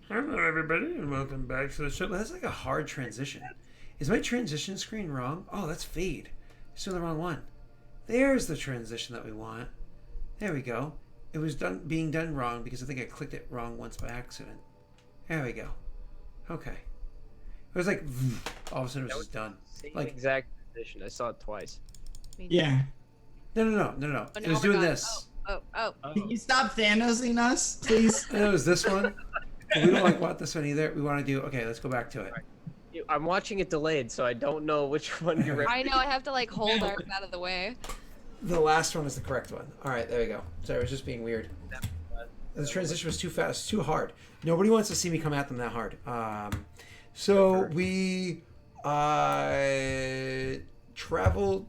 Hello, everybody, and welcome back to the show. That's like a hard transition. Is my transition screen wrong? Oh, that's fade. It's doing the wrong one. There's the transition that we want. There we go. It was being done wrong because I think I clicked it wrong once by accident. There we go. Okay. It was like all of a sudden it was just done. Same Like exact position. I saw it twice. Yeah. no. Oh, It no, was oh my doing God. this. Oh. Can you stop Thanosing us, please? And it was this one. But we don't want this one either. We want to do. Okay, let's go back to it. I'm watching it delayed, so I don't know which one you're. I know, I have to like hold ours out of the way. The last one is the correct one. All right, there we go. Sorry, it was just being weird. The transition was too fast, too hard. Nobody wants to see me come at them that hard. So we travel.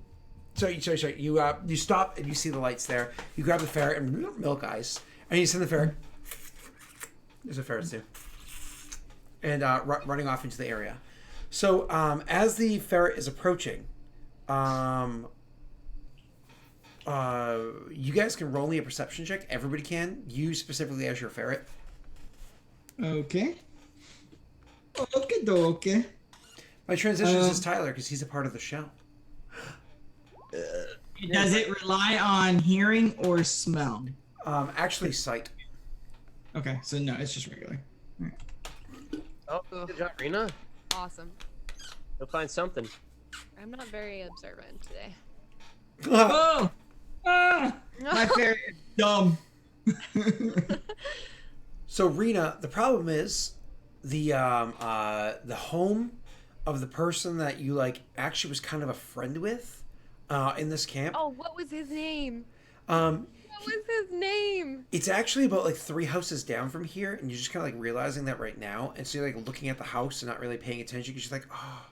Sorry. You stop and you see the lights there. You grab the ferret and milk ice, and you send the ferret. There's a ferret too, and running off into the area. So as the ferret is approaching, you guys can roll me a perception check. Everybody can. You specifically as your ferret. Okay. Okay. My transition is Tyler because he's a part of the show. Does it rely on hearing or smell? Actually, sight. Okay, so no, it's just regular. Oh, good job, Rena. Awesome. You'll find something. I'm not very observant today. Oh! My ferret is dumb. So Rena, the problem is the home of the person that you like actually was kind of a friend with in this camp. Oh, what was his name? Um, What was his name? it's actually about like 3 houses down from here, and you're just kind of like realizing that right now, and so you're like looking at the house and not really paying attention because you're like, oh,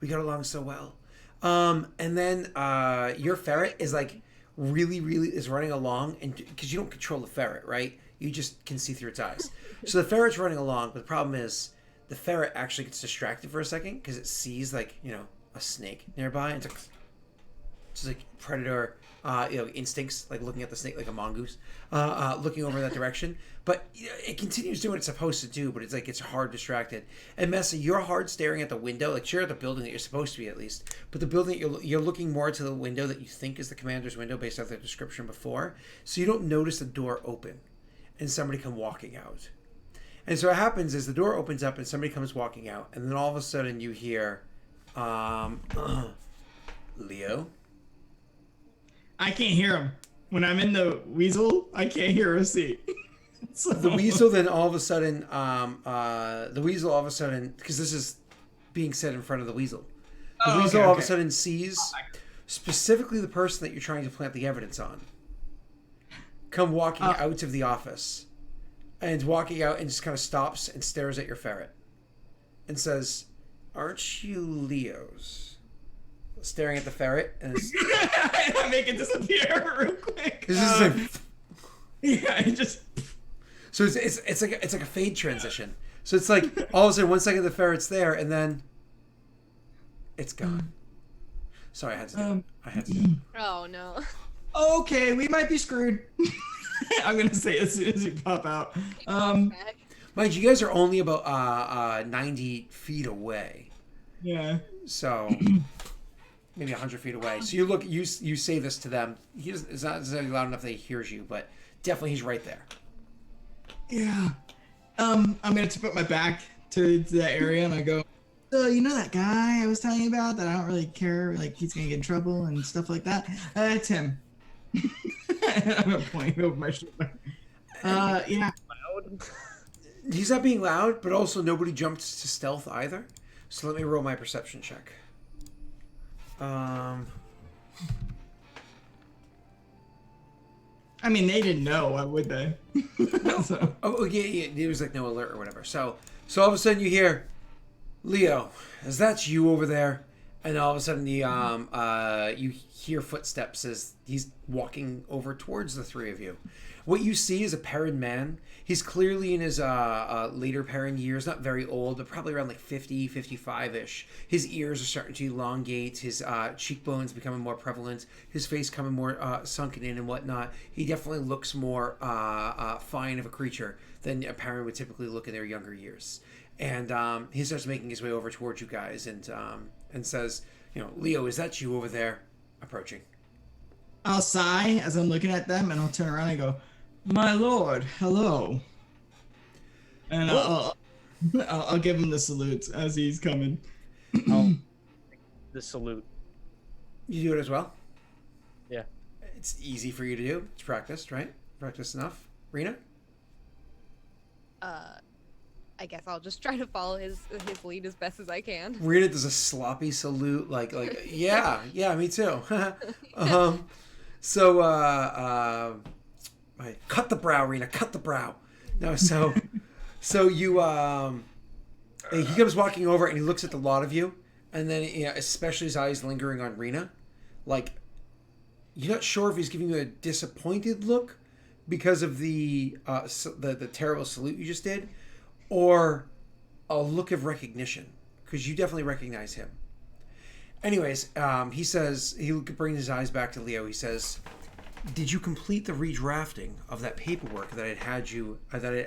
we got along so well. And then your ferret is like really is running along, and because you don't control the ferret, right? You just can see through its eyes. So the ferret's running along, but the problem is the ferret actually gets distracted for a second because it sees like a snake nearby, and it's like predator instincts, like looking at the snake like a mongoose, looking over that direction. But it continues doing what it's supposed to do, but it's like it's hard distracted. And Messa, you're hard staring at the window, like you're at the building that you're supposed to be at least, but the building you're looking more to the window that you think is the commander's window based off the description before, so you don't notice the door open and somebody come walking out. And so what happens is the door opens up and somebody comes walking out, and then all of a sudden you hear, Leo. I can't hear him. When I'm in the weasel, I can't hear a C. So... The weasel then all of a sudden, because this is being said in front of the weasel. The weasel all of a sudden sees specifically the person that you're trying to plant the evidence on come walking out of the office, and walking out and just kind of stops and stares at your ferret and says, "Aren't you Leo's?" Staring at the ferret, and I make it disappear real quick. this is like, Yeah, it just. so it's like a fade transition. So it's like all of a sudden 1 second the ferret's there, and then it's gone. Sorry, I had to do it. I had to do it. Oh no. Okay, we might be screwed. I'm gonna say as soon as you pop out. Mind you, you guys are only about 90 feet away. Yeah. So maybe 100 feet away. So you say this to them. It's not exactly loud enough that he hears you, but definitely he's right there. Yeah. I'm gonna put my back to that area and I go, so you know that guy I was telling you about that I don't really care, like he's gonna get in trouble and stuff like that? It's him. And I'm gonna point over my shoulder. Yeah. He's not being loud, but also nobody jumped to stealth either. So let me roll my perception check. I mean, they didn't know. Why would they? So. Oh yeah. There was like no alert or whatever. So all of a sudden you hear, Leo, is that you over there? And all of a sudden you hear footsteps as he's walking over towards the 3 of you. What you see is a Perrin man. He's clearly in his later Perrin years, not very old, but probably around like 50, 55-ish. His ears are starting to elongate, his cheekbones becoming more prevalent, his face coming more sunken in and whatnot. He definitely looks more fine of a creature than a Perrin would typically look in their younger years. And he starts making his way over towards you guys and says, Leo, is that you over there? Approaching. I'll sigh as I'm looking at them, and I'll turn around and go, "My lord, hello." And I'll give him the salute as he's coming. The salute. You do it as well? Yeah. It's easy for you to do. It's practiced, right? Practiced enough. Rena? I guess I'll just try to follow his lead as best as I can. Rena does a sloppy salute, like yeah, me too. So cut the brow, Rena, cut the brow. No, so you he comes walking over and he looks at the lot of you, and then especially his eyes lingering on Rena, like you're not sure if he's giving you a disappointed look because of the terrible salute you just did, or a look of recognition, because you definitely recognize him. Anyways, he says, he brings his eyes back to Leo. He says, "Did you complete the redrafting of that paperwork that I had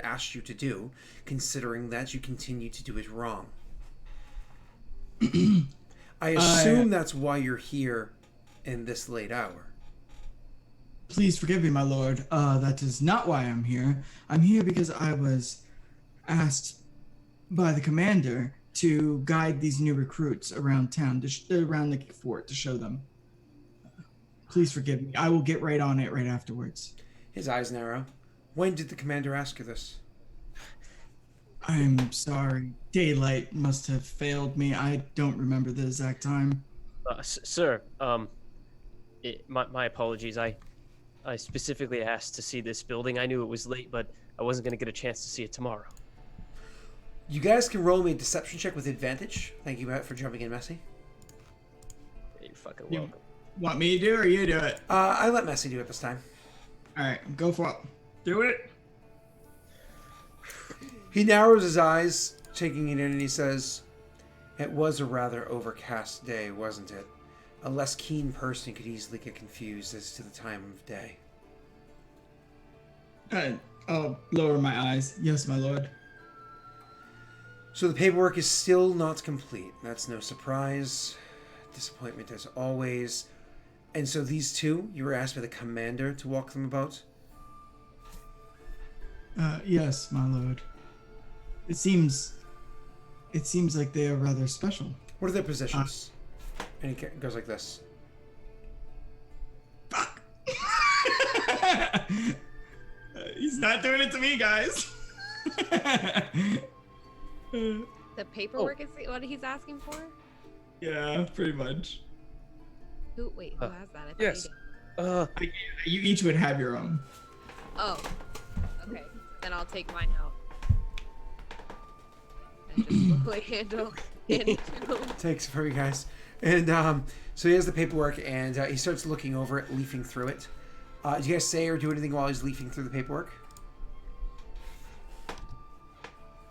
asked you to do, considering that you continue to do it wrong?" I assume that's why you're here in this late hour. Please forgive me, my lord. That is not why I'm here. I'm here because I was asked by the commander to guide these new recruits around town, around the fort, to show them. Please forgive me. I will get right on it right afterwards. His eyes narrow. When did the commander ask you this? I'm sorry. Daylight must have failed me. I don't remember the exact time. Sir, my apologies. I specifically asked to see this building. I knew it was late, but I wasn't going to get a chance to see it tomorrow. You guys can roll me a deception check with advantage. Thank you, Matt, for jumping in, Messi. You're fucking You welcome. want me to do it, or you do it? I let Messi do it this time. All right, go for it. Do it. He narrows his eyes, taking it in, and he says, "It was a rather overcast day, wasn't it? A less keen person could easily get confused as to the time of day." I'll lower my eyes. Yes, my lord. So the paperwork is still not complete. That's no surprise. Disappointment as always. And so these two, you were asked by the commander to walk them about? Yes, my lord. It seems like they are rather special. What are their positions? And he goes like this. Fuck. He's not doing it to me, guys. The paperwork is what he's asking for? Yeah, pretty much. Who has that? I thought Yes. you did. You each would have your own. Oh. Okay. Then I'll take mine out. And just slowly handle it to him. Takes it for you guys. And so he has the paperwork, and he starts looking over it, leafing through it. Do you guys say or do anything while he's leafing through the paperwork?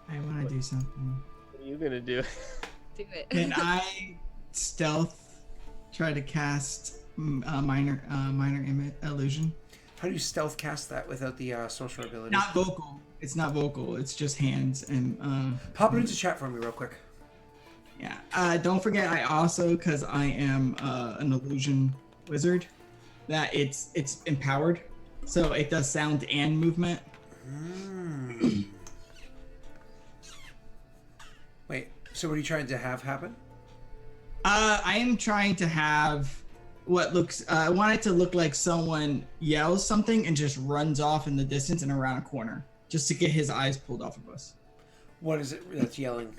I want to do something. What are you gonna do? Do it. Can I stealth try to cast minor illusion? How do you stealth cast that without the social ability? Not vocal. It's not vocal. It's just hands and. Pop it into chat for me real quick. Yeah. Don't forget, I also, because I am an illusion wizard, that it's empowered, so it does sound and movement. Wait. So what are you trying to have happen? I am trying to have what looks. I want it to look like someone yells something and just runs off in the distance and around a corner, just to get his eyes pulled off of us. What is it that's yelling?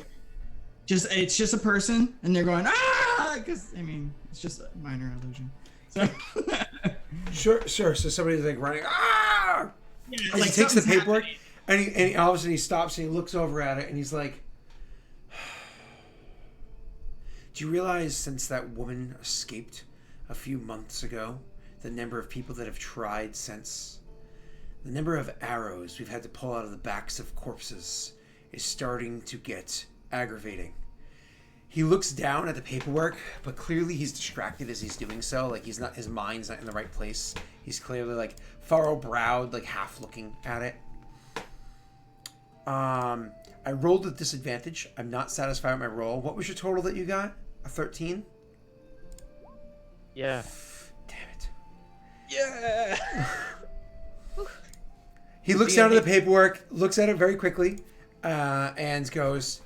It's just a person, and they're going ah, because it's just a minor illusion. So Sure. So somebody's like running. Ah! yeah, And like he takes the something's paperwork, happening. and he all of a sudden he stops and he looks over at it and he's like, "Do you realize since that woman escaped a few months ago, the number of people that have tried since The number of arrows we've had to pull out of the backs of corpses is starting to get aggravating. He looks down at the paperwork, but clearly he's distracted as he's doing so. Like his mind's not in the right place. He's clearly like furrow-browed, like half looking at it. I rolled with disadvantage. I'm not satisfied with my roll. What was your total that you got? A 13? Yeah. Damn it. Yeah. He looks down at the paperwork, looks at it very quickly, and goes,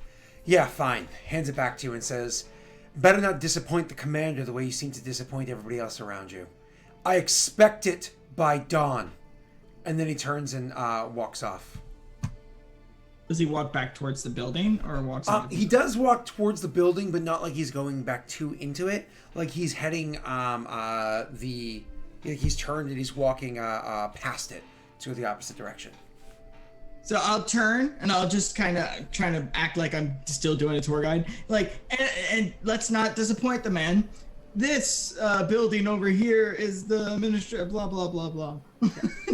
yeah, fine. Hands it back to you and says, better not disappoint the commander the way you seem to disappoint everybody else around you. I expect it by dawn. And then he turns and walks off. Does he walk back towards the building or walks? He does walk towards the building, but not like he's going back into it. Like he's heading he's turned and he's walking past it to the opposite direction. So I'll turn and I'll just kind of trying to act like I'm still doing a tour guide. Like, and let's not disappoint the man. This building over here is the ministry. Blah blah blah blah.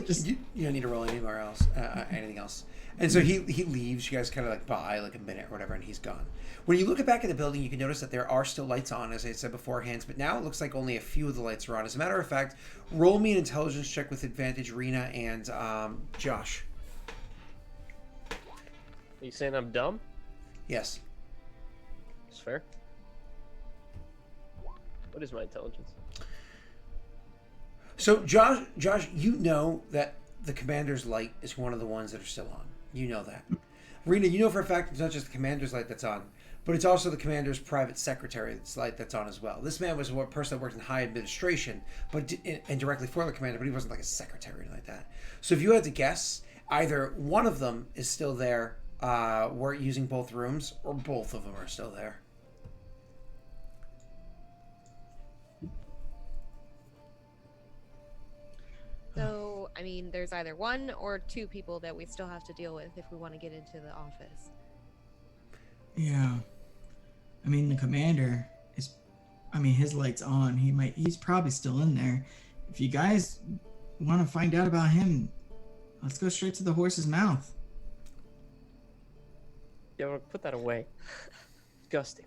Just You don't need to roll anywhere else, anything else. And so he leaves. You guys kind of like buy like a minute or whatever, and he's gone. When you look back at the building, you can notice that there are still lights on, as I said beforehand, but now it looks like only a few of the lights are on. As a matter of fact, roll me an intelligence check with advantage, Rena and Josh. Are you saying I'm dumb? Yes. That's fair. What is my intelligence? So Josh, you know that the commander's light is one of the ones that are still on. You know that. Rena, you know for a fact it's not just the commander's light that's on, but it's also the commander's private secretary's light that's on as well. This man was a person that worked in high administration, and directly for the commander, but he wasn't like a secretary or anything like that. So if you had to guess, either one of them is still there, we're using both rooms, or both of them are still there. So, I mean, there's either one or two people that we still have to deal with if we want to get into the office. yeah. I mean, the commander is. I mean, his light's on. He's probably still in there. If you guys want to find out about him, let's go straight to the horse's mouth. Yeah, well, put that away. Disgusting.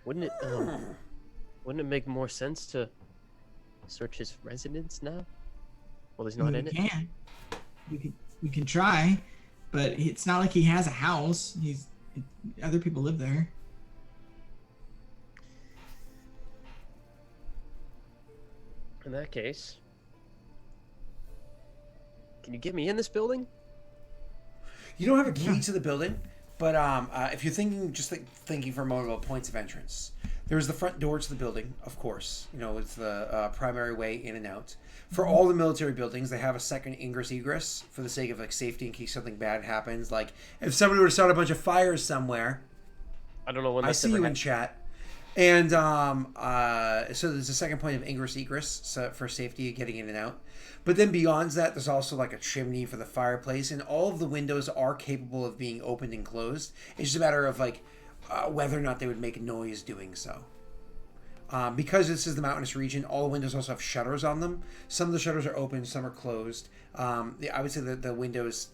Wouldn't it make more sense to search his residence now? Well, he's not in it. We can try, but it's not like he has a house. Other people live there. In that case, can you get me in this building? You don't have a key to the building, but if you're thinking for a moment about points of entrance, there's the front door to the building, of course. You know, it's the primary way in and out. For all the military buildings, they have a second egress for the sake of like safety in case something bad happens. Like if somebody were to start a bunch of fires somewhere. I don't know when I that's see ever you in happened. chat. And so there's a second point of egress for safety getting in and out. But then beyond that, there's also like a chimney for the fireplace, and all of the windows are capable of being opened and closed. It's just a matter of like whether or not they would make a noise doing so. Because this is the mountainous region, all the windows also have shutters on them. Some of the shutters are open, some are closed. I would say that the windows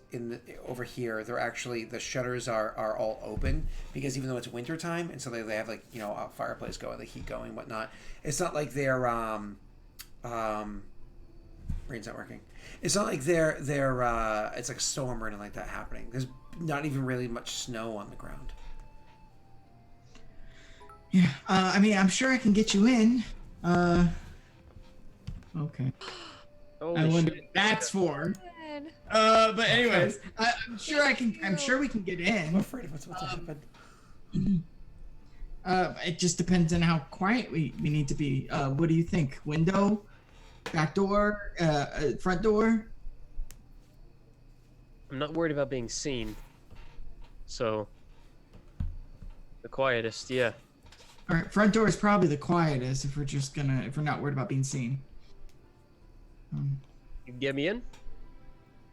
over here, the shutters are all open because even though it's winter time, and so they have like a fireplace going, the heat going, whatnot. It's not like they're brain's not working. It's not like they're it's like a storm or anything like that happening. There's not even really much snow on the ground. Yeah, I mean, I'm sure I can get you in. Okay. Holy I wonder shit. what that's for. Good. But anyways, I'm sure I can. I'm sure we can get I'm in. afraid of what's about to happen. It just depends on how quiet we need to be. What do you think? Window, back door, front door? I'm not worried about being seen. So, the quietest, yeah. All right, front door is probably the quietest if we're not worried about being seen. You can get me in?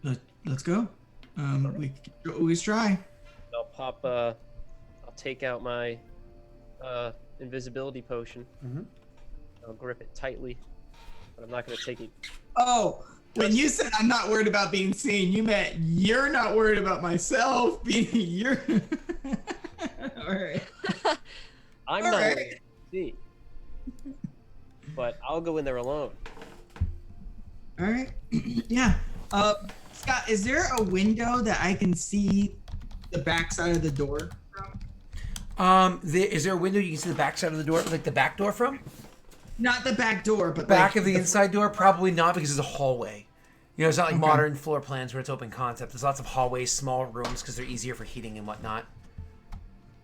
Let's go. We can always try. I'll take out my invisibility potion. Mm-hmm. I'll grip it tightly, but I'm not gonna take it. Oh, When you said I'm not worried about being seen, you meant you're not worried about myself being you're. All right. I'm All not right. worried. See, but I'll go in there alone. All right. Yeah. Scott, is there a window that I can see the backside of the door from? Is there a window you can see the back side of the door, like the back door from? Not the back door, but Back like of the inside door? Probably not, because it's a hallway. You know, it's not like Okay. modern floor plans where it's open concept. There's lots of hallways, small rooms, because they're easier for heating and whatnot.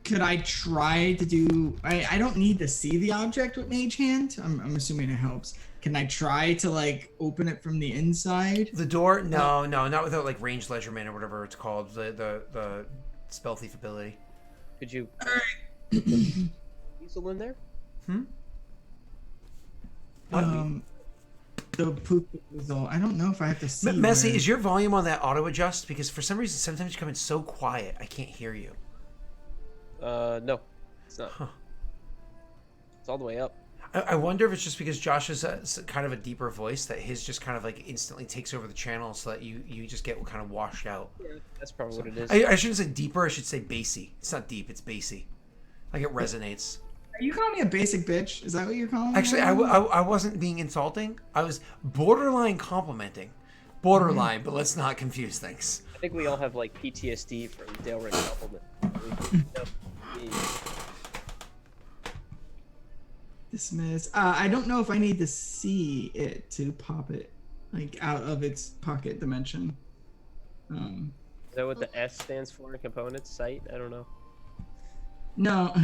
Could I try to do? I don't need to see the object with Mage Hand. I'm assuming it helps. Can I try to like open it from the inside? The door? No, not without like ranged leisureman or whatever it's called. The spell thief ability. Could you All right. weasel in there? The poop weasel. I don't know if I have to see. Messy, where- is your volume on that auto adjust? Because for some reason, sometimes you come in so quiet, I can't hear you. No, it's not. Huh. It's all the way up. I wonder if it's just because Josh is kind of a deeper voice that his just kind of like instantly takes over the channel, so that you just get kind of washed out. That's probably what it is. I shouldn't say deeper. I should say bassy. It's not deep. It's bassy. Like it resonates. Are you calling me a basic bitch? Is that what you're calling me? Actually, I wasn't being insulting. I was borderline complimenting. Borderline, but let's not confuse things. I think we all have like PTSD from Daelric compliment. Dismiss. I don't know if I need to see it to pop it like out of its pocket dimension. Is that what the S stands for in components? Site? I don't know. No.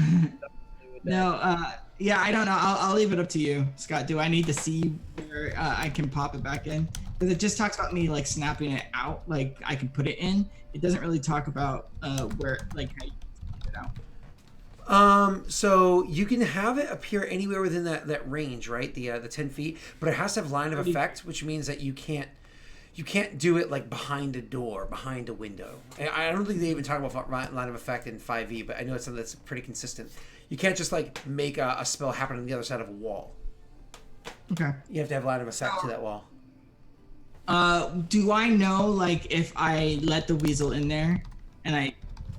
No. Yeah, I don't know. I'll leave it up to you, Scott. Do I need to see where I can pop it back in? Because it just talks about me like snapping it out, like I can put it in. It doesn't really talk about where like how you can it out. So you can have it appear anywhere within that range, right? The 10 feet, but it has to have line of effect, which means that you can't do it like behind a door, behind a window. And I don't think they even talk about line of effect in 5e, but I know it's something that's pretty consistent. You can't just like make a spell happen on the other side of a wall. Okay. You have to have line of effect to that wall. Do I know like if I let the weasel in there and I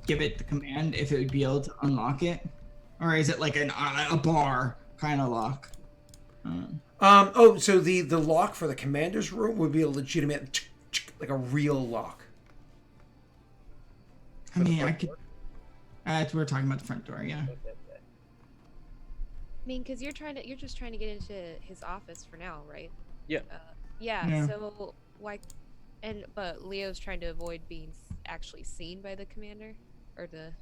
give it the command, if it would be able to unlock it, or is it like a bar kind of lock? So the lock for the commander's room would be a legitimate, like a real lock. I mean, I could. We're talking about the front door, yeah. I mean, because you're just trying to get into his office for now, right? Yeah. Yeah. So why? But Leo's trying to avoid being actually seen by the commander, or the.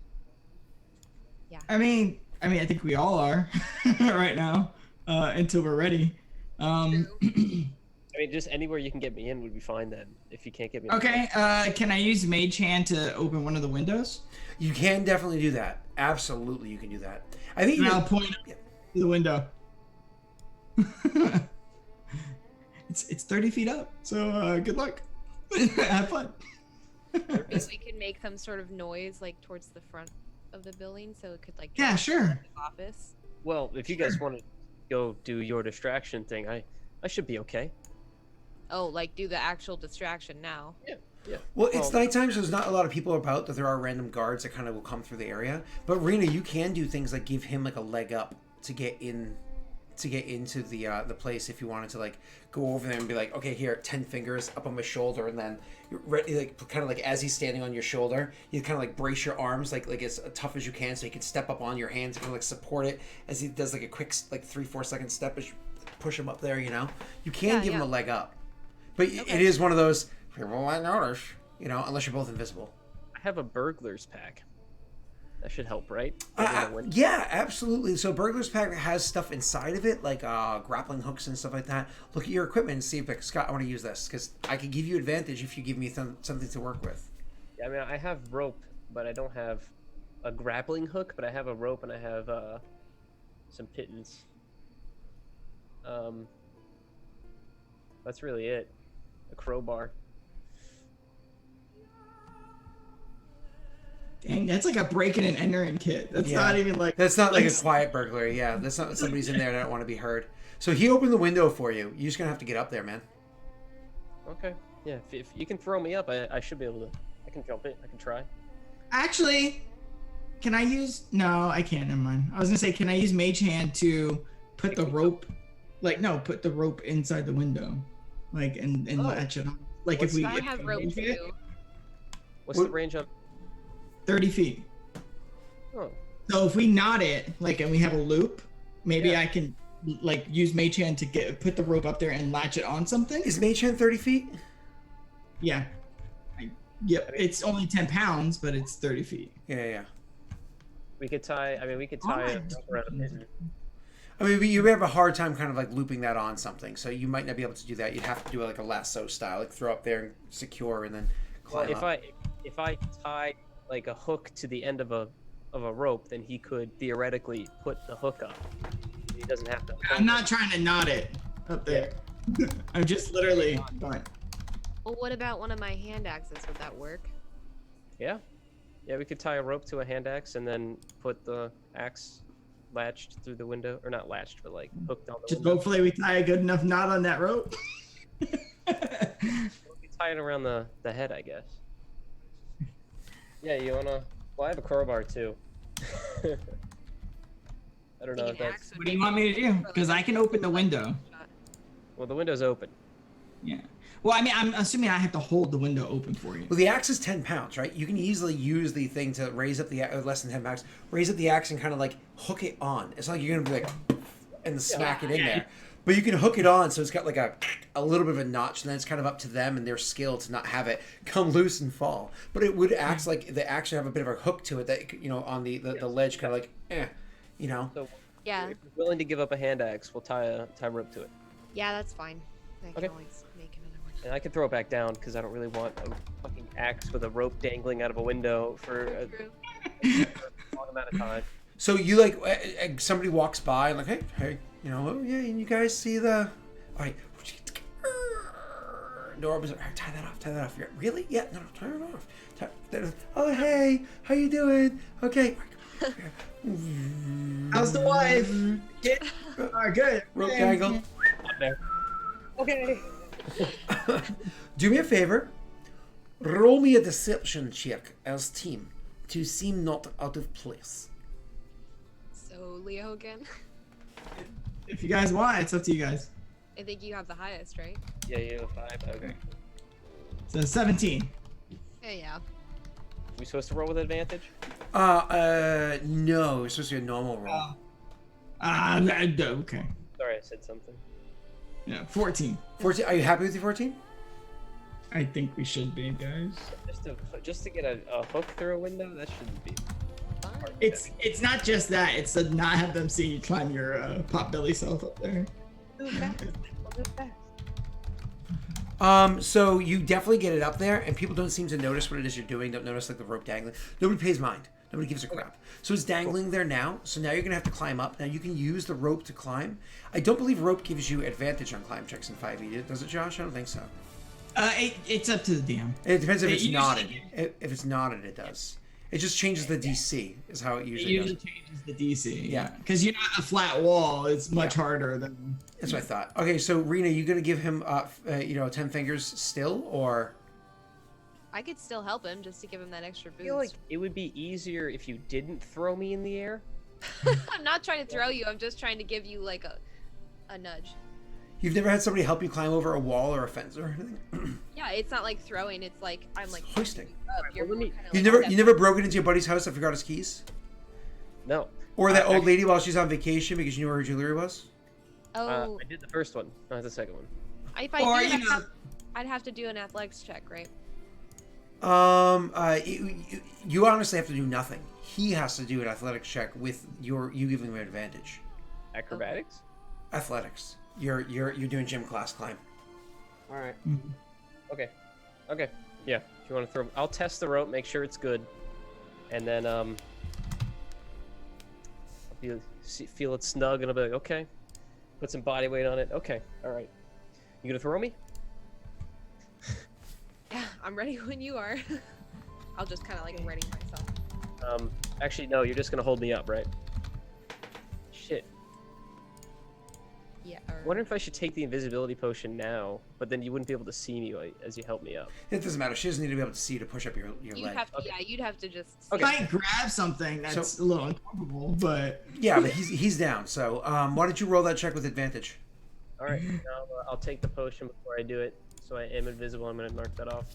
Yeah. I mean, I think we all are right now, until we're ready. True. I mean, just anywhere you can get me in would be fine then. If you can't get me in. Okay. Can I use Mage Hand to open one of the windows? You can definitely do that. Absolutely, you can do that. I think And I'll point to the window. It's 30 feet up, so good luck. Have fun. If we can make some sort of noise like towards the front of the building, so it could like. Yeah, drop sure. into the office. Well, if you guys want to go do your distraction thing, I should be okay. Oh, like do the actual distraction now. Yeah. Yeah. Well, it's nighttime, so there's not a lot of people about, that there are random guards that kind of will come through the area. But Rena, you can do things like give him like a leg up to get into the place if you wanted to like go over there and be like, okay, here, 10 fingers up on my shoulder, and then you're ready, like kind of like as he's standing on your shoulder, you kind of like brace your arms like as tough as you can, so you can step up on your hands and kind of like support it as he does like a quick like 3-4 second step as you push him up there. You know, you can give him a leg up, but it is one of those people might notice, you know, unless you're both invisible. I have a burglar's pack. That should help, right? Yeah, absolutely. So Burglar's Pack has stuff inside of it, like grappling hooks and stuff like that. Look at your equipment and see if, like, Scott, I want to use this, because I could give you advantage if you give me something to work with. Yeah, I mean, I have rope, but I don't have a grappling hook, but I have a rope and I have some pittance. That's really it. A crowbar. Dang, that's like a breaking and entering kit. That's not even like. That's not like a quiet burglary. Yeah, that's not somebody's in there that don't want to be heard. So he opened the window for you. You're just gonna have to get up there, man. Okay. Yeah. If you can throw me up, I should be able to. I can jump it. I can try. Actually, can I use? No, I can't. Never mind. I was gonna say, can I use Mage Hand to put the rope? Like, no, put the rope inside the window, like, and latch it on. Like, if we I have rope arrange it, too. What's the range of? 30 feet. Oh. So if we knot it, like, and we have a loop, maybe Yeah. I can, like, use Mage Hand to put the rope up there and latch it on something. Is Mage Hand 30 feet? Yeah. Yep. It's only 10 pounds, but it's 30 feet. Yeah. We could tie. I mean, we could tie a rope around a mitten. I mean, you have a hard time kind of like looping that on something, so you might not be able to do that. You'd have to do it like a lasso style, like throw up there and secure, and then climb Well, up. if I tie like a hook to the end of a rope, then he could theoretically put the hook up. He doesn't have to. I'm not trying to knot it up there. I'm just literally going. Well, what about one of my hand axes? Would that work? Yeah. Yeah, we could tie a rope to a hand axe and then put the axe latched through the window, or not latched, but like hooked on the Just window. hopefully we tie a good enough knot on that rope. We could tie it around the head, I guess. Yeah, you wanna? Well, I have a crowbar too. I don't know if that's. What do you want me to do? Because I can open the window. Well, the window's open. Yeah. Well, I mean, I'm assuming I have to hold the window open for you. Well, the axe is 10 pounds, right? You can easily use the thing to raise up the less than 10 pounds, raise up the axe and kind of like hook it on. It's not like you're gonna be like and smack it in there, but you can hook it on so it's got like a little bit of a notch, and then it's kind of up to them and their skill to not have it come loose and fall. But it would act like the axe should have a bit of a hook to it that on the ledge, kind of like So Yeah. if you're willing to give up a hand axe, we'll tie a rope to it, Yeah, that's fine. I can Okay. always make another one. and I can throw it back down because I don't really want a fucking axe with a rope dangling out of a window for a True. long amount of time. So you like somebody walks by and like, hey, oh yeah, and you guys see the, all right, door opens. Tie that off. You're, really? Yeah, no, turn it off. Oh hey, how you doing? Okay. How's the wife? All right, good. Rope dangle. Up there. Okay. Do me a favor. Roll me a deception check as team to seem not out of place. So Leo again. If you guys want, it's up to you guys. I think you have the highest, right? Yeah, you have 5. Okay. So 17. Yeah. We supposed to roll with advantage? No, it's supposed to be a normal roll. Okay. Sorry, I said something. Yeah, 14. 14. Are you happy with your 14? I think we should be, guys. Just to get a hook through a window, that shouldn't be. Fine. It's not just that. It's to not have them see you climb your potbelly self up there. So you definitely get it up there, and people don't seem to notice what it is you're doing. Don't notice like the rope dangling. Nobody pays mind. Nobody gives a crap. So it's dangling there now. So now you're gonna have to climb up. Now you can use the rope to climb. I don't believe rope gives you advantage on climb checks in 5e. Does it, Josh? I don't think so. It's up to the DM. It depends if It it's usually- knotted. If it's knotted, it does. It just changes the DC. Is how it It usually usually goes. changes the DC. Yeah. Because you're not a flat wall. It's much harder than. That's what I thought. Okay, so Rena, you gonna give him 10 fingers still, or? I could still help him just to give him that extra I feel like boost. it would be easier if you didn't throw me in the air. I'm not trying to throw you. I'm just trying to give you like a nudge. You've never had somebody help you climb over a wall or a fence or anything? Yeah, it's not like throwing. It's like I'm like Hoisting. up. You're well, let me- kinda You like never broke it into your buddy's house and forgot his keys? No. Or that old lady while she's on vacation because you knew where her jewelry was? Oh, I did the first one, not the second one. if I Or, do, you know- I'd have to do an athletics check, right? You honestly have to do nothing. He has to do an athletics check with you giving him an advantage. Acrobatics? Athletics. You're doing gym class climb. All right. Mhm. Okay. Okay. Yeah. If you want to throw, I'll test the rope, make sure it's good, and then I'll feel it snug, and I'll be like, okay, put some body weight on it. Okay. All right. You gonna throw me? Yeah, I'm ready when you are. I'll just kind of like ready myself. Actually, no. You're just gonna hold me up, right? Shit. Yeah. I wonder if I should take the invisibility potion now, but then you wouldn't be able to see me as you help me up. It doesn't matter. She doesn't need to be able to see you to push up your You'd leg. have to, yeah, you'd have to just. I might grab something that's a little uncomfortable, but Yeah, but he's down. So why don't you roll that check with advantage? All right, now I'll take the potion before I do it, so I am invisible. I'm gonna mark that off.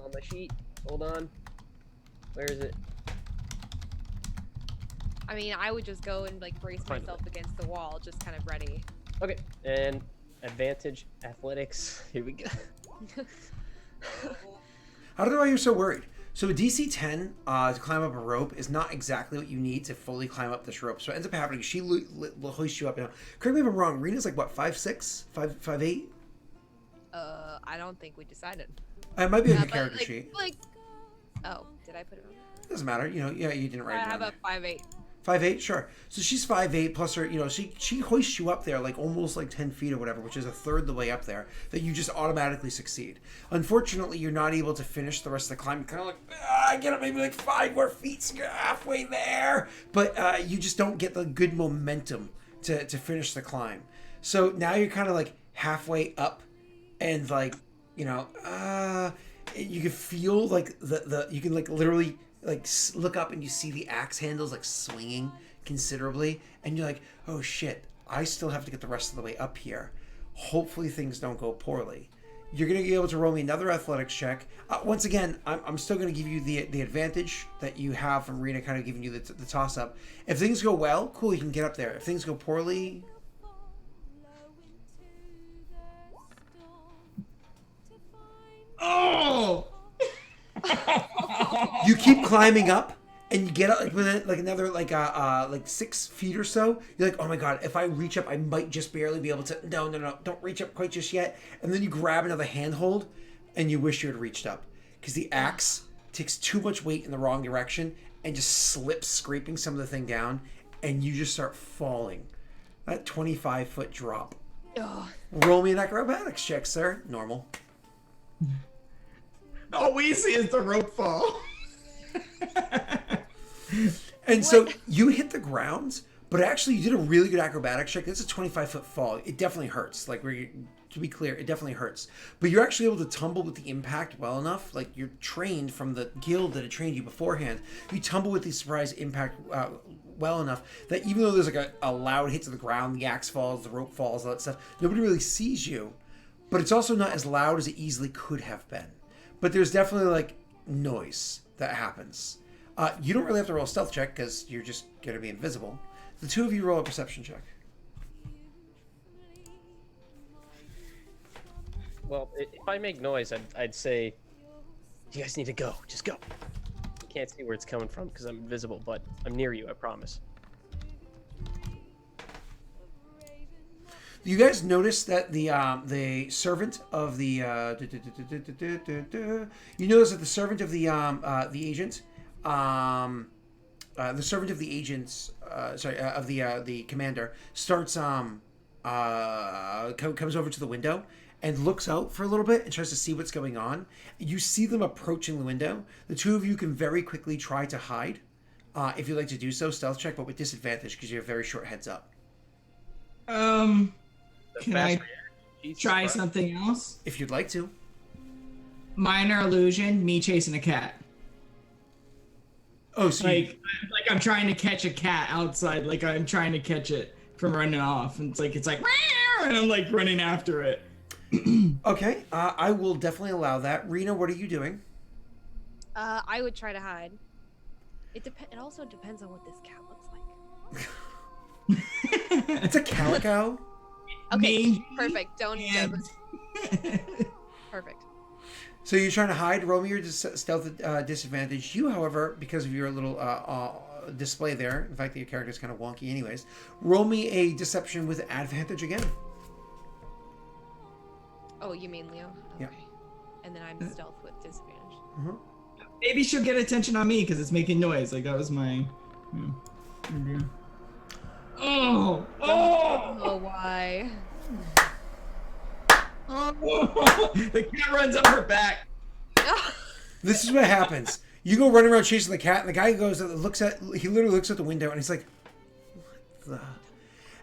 On my sheet. Hold on. Where is it? I mean, I would just go and like brace Find myself against the wall, just kind of ready. Okay, and advantage athletics. Here we go. I don't know why you're so worried. So a DC 10 to climb up a rope is not exactly what you need to fully climb up this rope. So it ends up happening. She will hoist you up. Now, correct me if I'm wrong. Rena's like what, 5'6", 5'8"? I don't think we decided. It might be on your But, character like, sheet. Oh, did I put it on? Doesn't matter. You know, yeah, you didn't write it How down. about 5'8"? 5'8", sure. So she's 5'8", plus her, she hoists you up there like almost like 10 feet or whatever, which is a third the way up there, that you just automatically succeed. Unfortunately, you're not able to finish the rest of the climb. You're kind of like, I get up maybe like 5 more feet, so you're halfway there. But you just don't get the good momentum to finish the climb. So now you're kind of like halfway up and like, you can feel like you can like literally like look up and you see the axe handles like swinging considerably, and you're like, oh shit, I still have to get the rest of the way up here. Hopefully things don't go poorly. You're going to be able to roll me another athletics check. Once again, I'm still going to give you the advantage that you have from Rena kind of giving you the toss up. If things go well, cool, you can get up there. If things go poorly... oh. You keep climbing up, and you get up like within like another like 6 feet or so. You're like, oh my god, if I reach up, I might just barely be able to. No, don't reach up quite just yet. And then you grab another handhold, and you wish you had reached up because the axe takes too much weight in the wrong direction and just slips, scraping some of the thing down, and you just start falling. That 25-foot drop. Ugh. Roll me an acrobatics check, sir. Normal. All we see is the rope fall. And so you hit the ground, but actually you did a really good acrobatics check. It's a 25-foot fall. It definitely hurts. Like, to be clear, it definitely hurts. But you're actually able to tumble with the impact well enough. Like, you're trained from the guild that had trained you beforehand. You tumble with the surprise impact well enough that even though there's like a loud hit to the ground, the axe falls, the rope falls, all that stuff, nobody really sees you. But it's also not as loud as it easily could have been. But there's definitely like noise that happens. You don't really have to roll a stealth check because you're just going to be invisible. The two of you roll a perception check. Well, if I make noise, I'd say, you guys need to go. Just go. You can't see where it's coming from because I'm invisible, but I'm near you, I promise. You guys notice that the servant of the you notice that the servant of the agent the servant of the agents of the commander starts comes over to the window and looks out for a little bit and tries to see what's going on. You see them approaching the window. The two of you can very quickly try to hide if you'd like to do so, stealth check, but with disadvantage because you have very short heads up. Can I try something else? If you'd like to. Minor illusion, me chasing a cat. Oh, so like I'm trying to catch a cat outside, like I'm trying to catch it from running off, and it's like "Meow," and I'm like running after it. Okay, I will definitely allow that. Rena, what are you doing? I would try to hide. It also depends on what this cat looks like. It's a calico. Okay, perfect. Don't. Perfect. So you're trying to hide. Roll me your stealth disadvantage. You, however, because of your little display there, the fact that your character is kind of wonky anyways, roll me a deception with advantage again. Oh, you mean Leo? Okay. Yeah. And then I'm stealth with disadvantage. Mm-hmm. Maybe she'll get attention on me because it's making noise. Like that was my. Oh! Oh, why? Oh! The cat runs up her back. This is what happens. You go running around chasing the cat, and the guy goes, he literally looks out the window, and he's like, what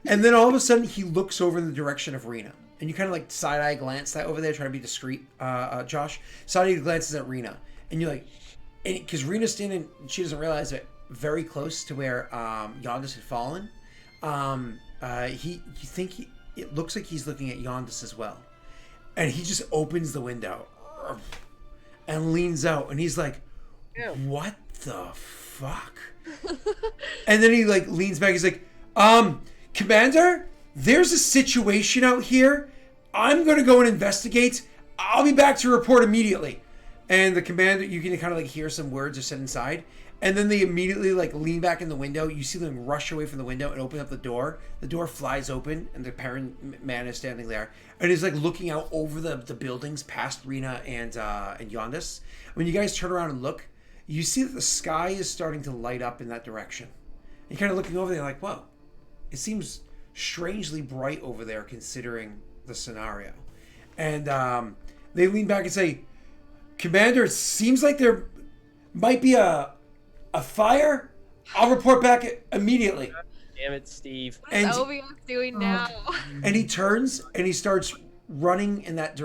the? And then all of a sudden, he looks over in the direction of Rena. And you kind of like side-eye glance that over there, trying to be discreet, Josh. Side-eye glances at Rena. And you're like, because Rena's standing, she doesn't realize it, very close to where Yondis had fallen. It looks like he's looking at Yondis as well. And he just opens the window and leans out. And he's like, what the fuck? And then he like leans back. He's like, Commander, there's a situation out here. I'm going to go and investigate. I'll be back to report immediately. And the commander, you can kind of like hear some words are said inside. And then they immediately like lean back in the window. You see them rush away from the window and open up the door. The door flies open and the parent man is standing there. And he's like looking out over the buildings past Rena and Yondis. When you guys turn around and look, you see that the sky is starting to light up in that direction. And you're kind of looking over there like, whoa, it seems strangely bright over there considering the scenario. And they lean back and say, Commander, it seems like there might be a fire. I'll report back immediately. Damn it, Steve. What's Ovios doing now? And he turns and he starts running in that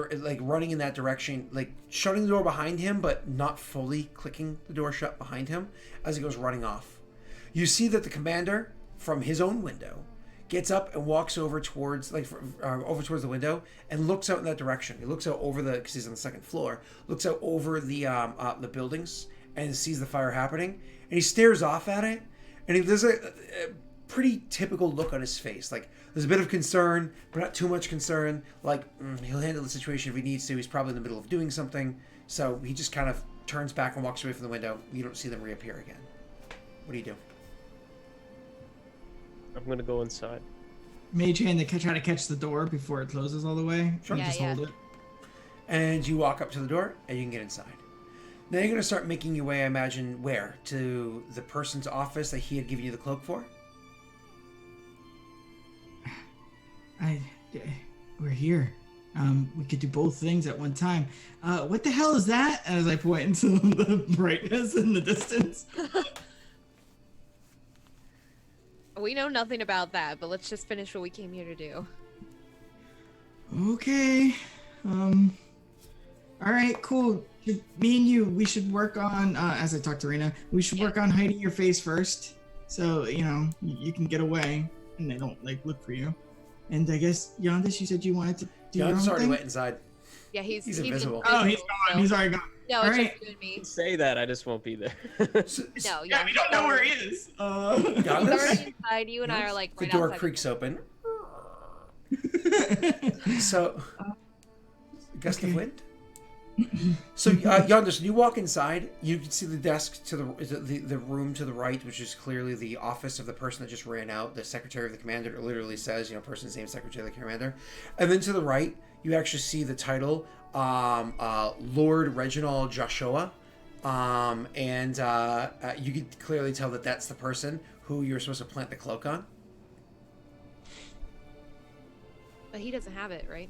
direction, like shutting the door behind him, but not fully clicking the door shut behind him as he goes running off. You see that the commander, from his own window, gets up and walks over towards the window and looks out in that direction. He looks out over because he's on the second floor, looks out over the buildings and sees the fire happening, and he stares off at it, and there's a pretty typical look on his face. Like there's a bit of concern, but not too much concern. Like he'll handle the situation if he needs to. He's probably in the middle of doing something, so he just kind of turns back and walks away from the window. You don't see them reappear again. What do you do? I'm gonna go inside. Mage hand to try to catch the door before it closes all the way. Sure. And just hold it. And you walk up to the door and you can get inside. Now you're going to start making your way, I imagine, where? To the person's office that he had given you the cloak for? We're here. We could do both things at one time. What the hell is that? As I point into the brightness in the distance. We know nothing about that, but let's just finish what we came here to do. Okay. All right, cool. Me and you, we should work on, as I talk to Rena, we should work on hiding your face first. So, you can get away and they don't, look for you. And I guess, Yondis, you said you wanted to do your own Yondis already thing? went inside. Yeah, he's invisible. Oh, he's gone. He's already gone. No, All it's right. just you and me. Say that, I just won't be there. No, Yeah, we don't know where he is. He's already inside. You and I are like The right door outside. creaks open. So, gust of wind. So, Yondis, when you walk inside, you can see the desk to the room to the right, which is clearly the office of the person that just ran out. The secretary of the commander. It literally says, person's name, secretary of the commander. And then to the right, you actually see the title, Lord Reginald Joshua. And you can clearly tell that that's the person who you're supposed to plant the cloak on. But he doesn't have it, right?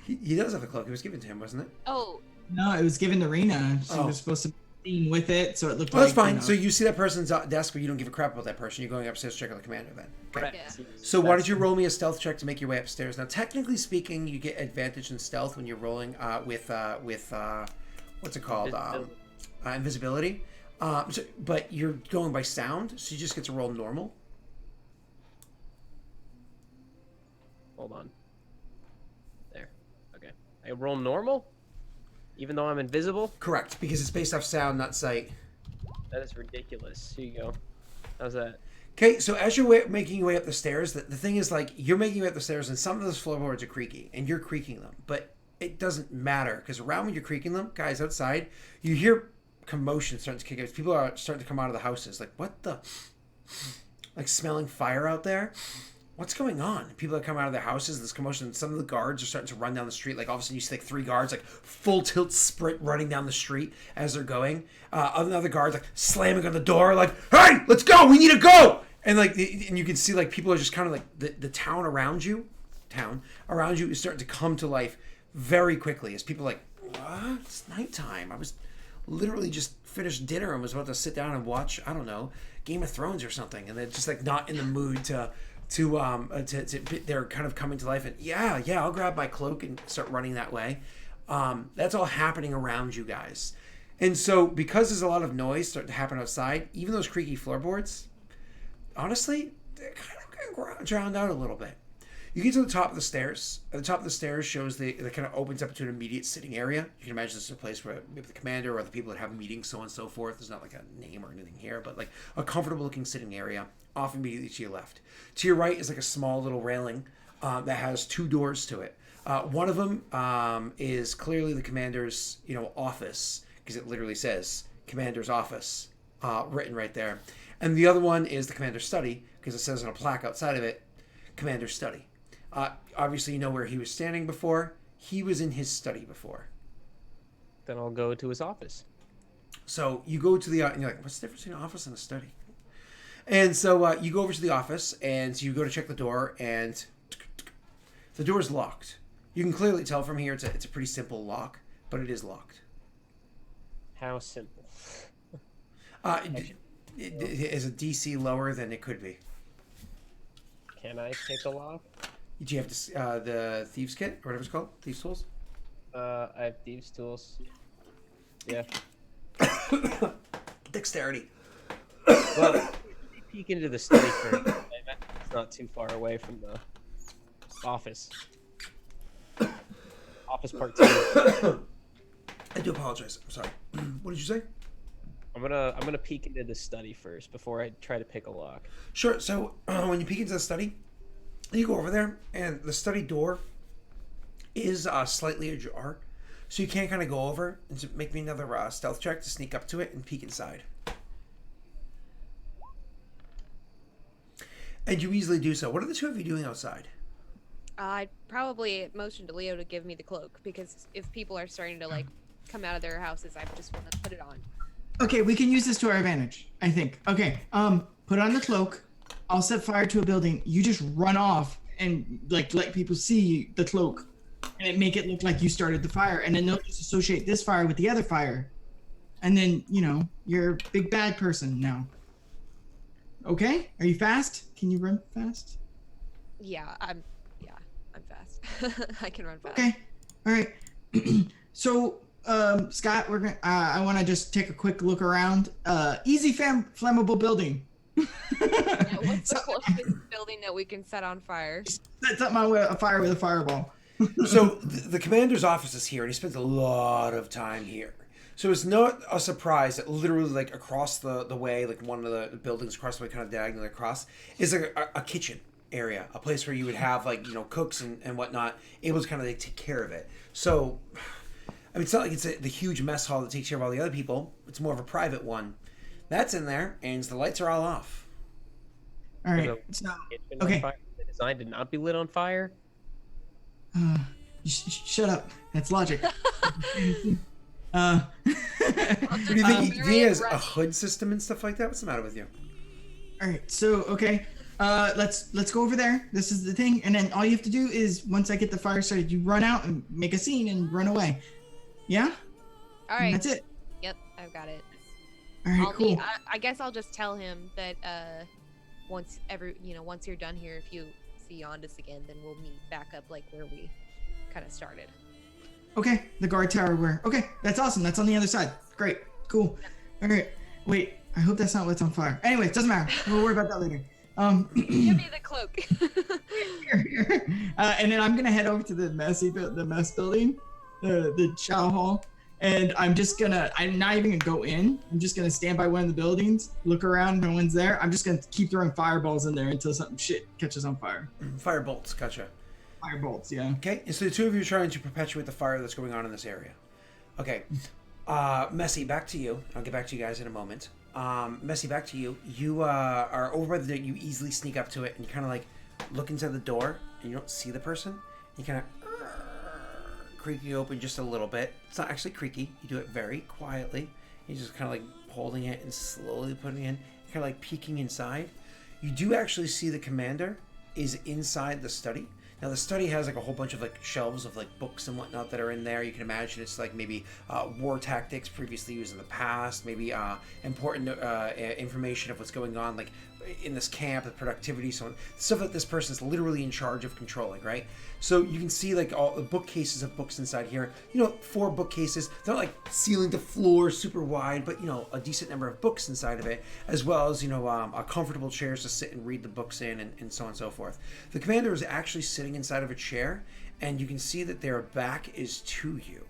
He does have the cloak. It was given to him, wasn't it? Oh. No, it was given to Rena. She was supposed to be with it, so it looked Well, like... that's fine. So you see that person's desk, but you don't give a crap about that person. You're going upstairs to check on the commander then. Okay. Yeah. So why don't you roll me a stealth check to make your way upstairs? Now, technically speaking, you get advantage in stealth when you're rolling with what's it called? Invisibility. But you're going by sound, so you just get to roll normal. Hold on. There. Okay. I roll normal? Even though I'm invisible? Correct, because it's based off sound, not sight. That is ridiculous. Here you go. How's that? Okay, so as you're making your way up the stairs, the thing is, you're making your way up the stairs, and some of those floorboards are creaky, and you're creaking them. But it doesn't matter, because around when you're creaking them, guys outside, you hear commotion starting to kick up. People are starting to come out of the houses. Like, what the? Like, smelling fire out there? What's going on? People that come out of their houses, this commotion, some of the guards are starting to run down the street. Like, all of a sudden you see, 3 guards, full tilt sprint running down the street as they're going. Another guard, slamming on the door, hey, let's go, we need to go! And, and you can see, people are just kind of, the town around you is starting to come to life very quickly as people what? It's nighttime. I was literally just finished dinner and was about to sit down and watch, I don't know, Game of Thrones or something. And they're just, not in the mood to they're kind of coming to life, and yeah, I'll grab my cloak and start running that way. That's all happening around you guys. And so because there's a lot of noise starting to happen outside, even those creaky floorboards, honestly, they're kind of drowned out a little bit. You get to the top of the stairs. At the top of the stairs shows the kind of opens up to an immediate sitting area. You can imagine this is a place where maybe the commander or the people that have meetings, so on and so forth. There's not like a name or anything here, but like a comfortable looking sitting area off immediately to your left. To your right is like a small little railing that has 2 doors to it. One of them is clearly the commander's, office, because it literally says commander's office written right there. And the other one is the commander's study, because it says on a plaque outside of it, commander's study. Obviously, you know where he was standing before. He was in his study before. Then I'll go to his office. So you go to the, and you're like, what's the difference between an office and a study? And so you go over to the office, and you go to check the door, and the door is locked. You can clearly tell from here it's a pretty simple lock, but it is locked. How simple? It is a DC lower than it could be. Can I take the lock? Do you have the Thieves Kit, or whatever it's called? Thieves Tools? I have thieves' tools. Yeah. Dexterity. Well, peek into the study first. It's not too far away from the office. Office part 2. I do apologize. I'm sorry. What did you say? I'm gonna peek into the study first before I try to pick a lock. Sure. So when you peek into the study, you go over there, and the study door is slightly ajar, so you can't kind of go over. And so make me another stealth check to sneak up to it and peek inside. And you easily do so. What are the two of you doing outside? I'd probably motion to Leo to give me the cloak, because if people are starting to come out of their houses, I just want to put it on. Okay, we can use this to our advantage, I think. Okay, put on the cloak. I'll set fire to a building. You just run off and let people see the cloak, and make it look like you started the fire, and then they'll just associate this fire with the other fire, and then you're a big bad person now. Okay, are you fast? Can you run fast? Yeah, I'm fast. I can run fast. Okay, all right. So, Scott, we're gonna. I want to just take a quick look around. Easy flammable building. Yeah, what's the closest building that we can set on fire? Set something on fire with a fireball. So the commander's office is here, and he spends a lot of time here. So it's not a surprise that literally across the way, one of the buildings across the way, kind of diagonally across, is a kitchen area, a place where you would have cooks and whatnot able to kind of take care of it. So I mean, it's not like it's the huge mess hall that takes care of all the other people. It's more of a private one. That's in there, and the lights are all off. All right. So, okay. The design did not be lit on fire. Shut up. That's logic. What do you think? He has a hood system and stuff like that? What's the matter with you? All right. So, okay. Let's go over there. This is the thing, and then all you have to do is once I get the fire started, you run out and make a scene and run away. Yeah. All right. That's it. Yep, I've got it. All right. Cool. I guess I'll just tell him that once you're done here, if you see Yondas again, then we'll meet back up where we kind of started. Okay. The guard tower where? Okay. That's awesome. That's on the other side. Great. Cool. All right. Wait. I hope that's not what's on fire. Anyway, it doesn't matter. We'll worry about that later. Give me the cloak. Here. And then I'm gonna head over to the mess building, the chow hall, and I'm not even gonna go in. I'm just gonna stand by one of the buildings, look around, no one's there. I'm just gonna keep throwing fireballs in there until something shit catches on fire. Fire bolts, gotcha. Fire bolts, yeah. Okay, and so the two of you are trying to perpetuate the fire that's going on in this area. Okay, Messy, back to you. I'll get back to you guys in a moment. Messy, back to you. You are over by the door. You easily sneak up to it, and you kind of look inside the door, and you don't see the person. You kind of creaking open just a little bit. It's not actually creaky. You do it very quietly. You just kind of holding it and slowly putting it in, kind of peeking inside. You do actually see the commander is inside the study. Now the study has like a whole bunch of like shelves of like books and whatnot that are in there. You can imagine it's like maybe war tactics previously used in the past, maybe important information of what's going on like in this camp, the productivity, so on, stuff that this person's literally in charge of controlling, right? So you can see like all the bookcases of books inside here. 4 bookcases. They're not like ceiling to floor, super wide, but a decent number of books inside of it, as well as comfortable chairs to sit and read the books in, and so on and so forth. The commander is actually sitting inside of a chair, and you can see that their back is to you.